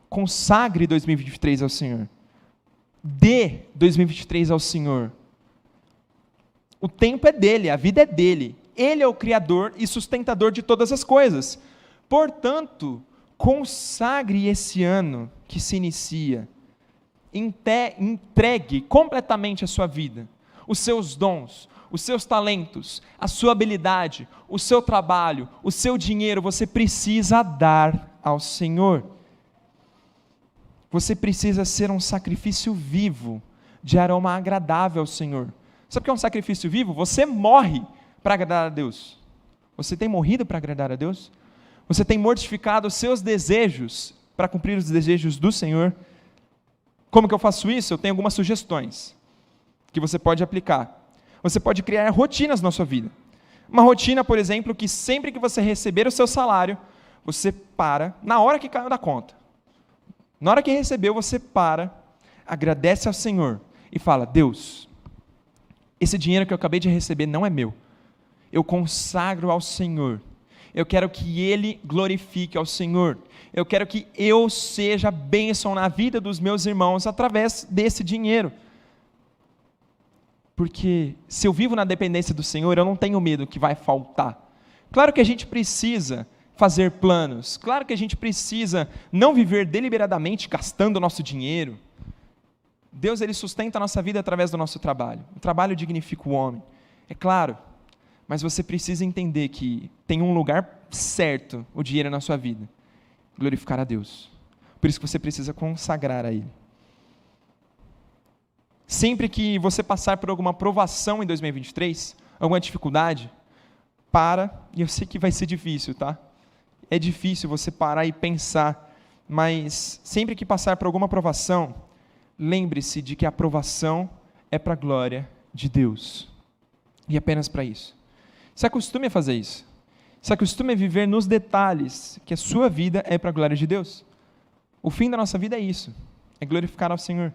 consagre 2023 ao Senhor. Dê 2023 ao Senhor. O tempo é dele, a vida é dele. Ele é o Criador e sustentador de todas as coisas. Portanto, consagre esse ano que se inicia. Entregue completamente a sua vida, os seus dons, os seus talentos, a sua habilidade, o seu trabalho, o seu dinheiro, você precisa dar ao Senhor. Você precisa ser um sacrifício vivo, de aroma agradável ao Senhor. Sabe o que é um sacrifício vivo? Você morre para agradar a Deus. Você tem morrido para agradar a Deus? Você tem mortificado os seus desejos para cumprir os desejos do Senhor? Como que eu faço isso? Eu tenho algumas sugestões que você pode aplicar. Você pode criar rotinas na sua vida. Uma rotina, por exemplo, que sempre que você receber o seu salário, você para, na hora que caiu da conta. Na hora que recebeu, você para, agradece ao Senhor e fala: Deus, esse dinheiro que eu acabei de receber não é meu. Eu consagro ao Senhor. Eu quero que Ele glorifique ao Senhor. Eu quero que eu seja bênção na vida dos meus irmãos através desse dinheiro. Porque se eu vivo na dependência do Senhor, eu não tenho medo que vai faltar. Claro que a gente precisa fazer planos. Claro que a gente precisa não viver deliberadamente gastando o nosso dinheiro. Deus, Ele sustenta a nossa vida através do nosso trabalho. O trabalho dignifica o homem. É claro. Mas você precisa entender que tem um lugar certo o dinheiro na sua vida. Glorificar a Deus. Por isso que você precisa consagrar a Ele. Sempre que você passar por alguma provação em 2023, alguma dificuldade, e eu sei que vai ser difícil, tá? É difícil você parar e pensar, mas sempre que passar por alguma provação, lembre-se de que a provação é para a glória de Deus. E apenas para isso. Se acostume a fazer isso. Se acostume a viver nos detalhes, que a sua vida é para a glória de Deus. O fim da nossa vida é isso, é glorificar ao Senhor.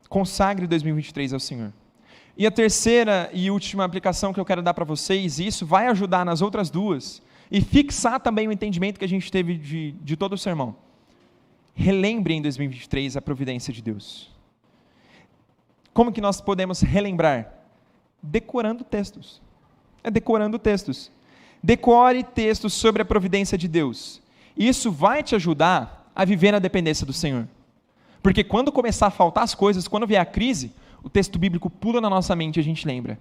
Consagre 2023 ao Senhor. E a terceira e última aplicação que eu quero dar para vocês, e isso vai ajudar nas outras duas, e fixar também o entendimento que a gente teve de todo o sermão. Relembre em 2023 a providência de Deus. Como que nós podemos relembrar? Decorando textos. Decorando textos. Decore textos sobre a providência de Deus. Isso vai te ajudar a viver na dependência do Senhor. Porque quando começar a faltar as coisas, quando vier a crise, o texto bíblico pula na nossa mente e a gente lembra: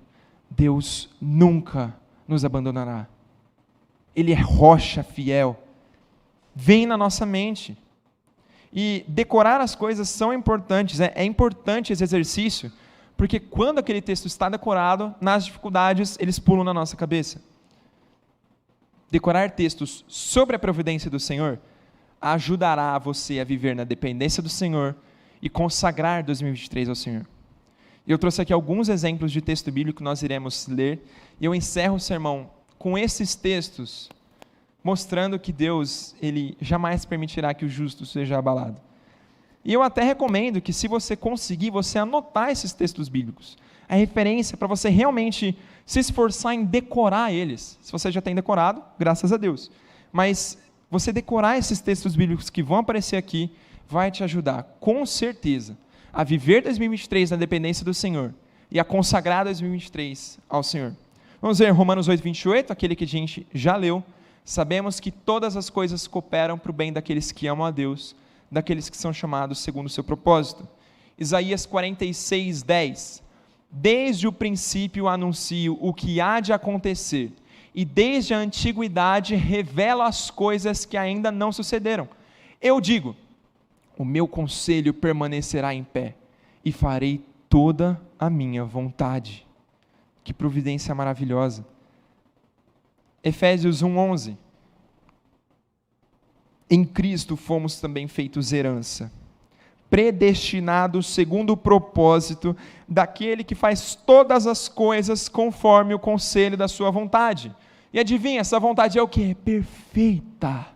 Deus nunca nos abandonará. Ele é rocha fiel. Vem na nossa mente. E decorar as coisas são importantes. É importante esse exercício, porque quando aquele texto está decorado, nas dificuldades, eles pulam na nossa cabeça. Decorar textos sobre a providência do Senhor ajudará você a viver na dependência do Senhor e consagrar 2023 ao Senhor. Eu trouxe aqui alguns exemplos de texto bíblico que nós iremos ler, e eu encerro o sermão com esses textos, mostrando que Deus, Ele jamais permitirá que o justo seja abalado. E eu até recomendo que, se você conseguir, você anotar esses textos bíblicos, a referência para você realmente se esforçar em decorar eles. Se você já tem decorado, graças a Deus. Mas você decorar esses textos bíblicos que vão aparecer aqui, vai te ajudar, com certeza, a viver 2023 na dependência do Senhor e a consagrar 2023 ao Senhor. Vamos ver Romanos 8:28, aquele que a gente já leu. Sabemos que todas as coisas cooperam para o bem daqueles que amam a Deus, daqueles que são chamados segundo o seu propósito. Isaías 46:10. Desde o princípio anuncio o que há de acontecer, e desde a antiguidade revelo as coisas que ainda não sucederam. Eu digo: o meu conselho permanecerá em pé, e farei toda a minha vontade. Que providência maravilhosa. Efésios 1:11. Em Cristo fomos também feitos herança, predestinados segundo o propósito daquele que faz todas as coisas conforme o conselho da sua vontade. E adivinha, essa vontade é o quê? Perfeita.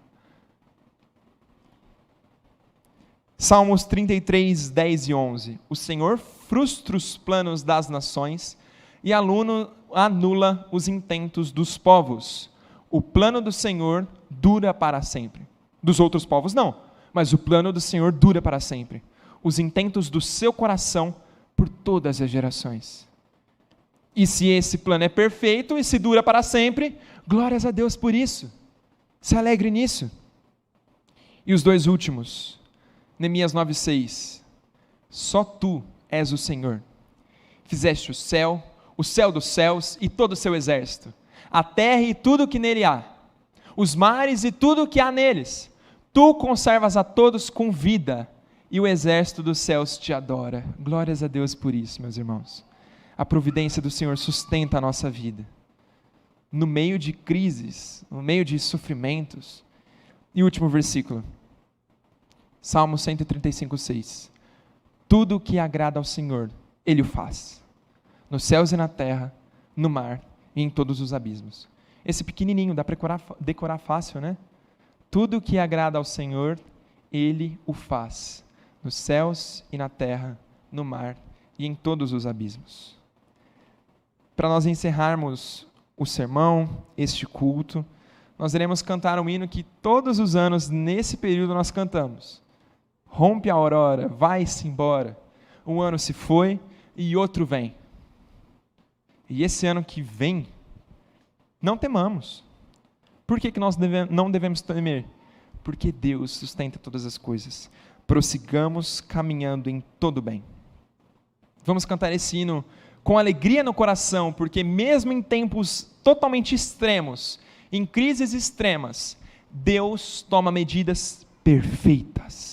Salmos 33:10 e 11. O Senhor frustra os planos das nações e anula os intentos dos povos. O plano do Senhor dura para sempre. Dos outros povos não, mas o plano do Senhor dura para sempre. Os intentos do seu coração por todas as gerações. E se esse plano é perfeito e se dura para sempre, glórias a Deus por isso. Se alegre nisso. E os dois últimos, Neemias 9:6. Só tu és o Senhor. Fizeste o céu dos céus e todo o seu exército, a terra e tudo o que nele há, os mares e tudo o que há neles. Tu conservas a todos com vida, e o exército dos céus te adora. Glórias a Deus por isso, meus irmãos. A providência do Senhor sustenta a nossa vida. No meio de crises, no meio de sofrimentos. E último versículo. Salmo 135:6. Tudo o que agrada ao Senhor, Ele o faz. Nos céus e na terra, no mar e em todos os abismos. Esse pequenininho, dá para decorar fácil, né? Tudo o que agrada ao Senhor, Ele o faz. Nos céus e na terra, no mar e em todos os abismos. Para nós encerrarmos o sermão, este culto, nós iremos cantar um hino que todos os anos, nesse período, nós cantamos. Rompe a aurora, vai-se embora. Um ano se foi e outro vem. E esse ano que vem, não temamos. Por que nós não devemos temer? Porque Deus sustenta todas as coisas. Prossigamos caminhando em todo bem. Vamos cantar esse hino com alegria no coração, porque mesmo em tempos totalmente extremos, em crises extremas, Deus toma medidas perfeitas.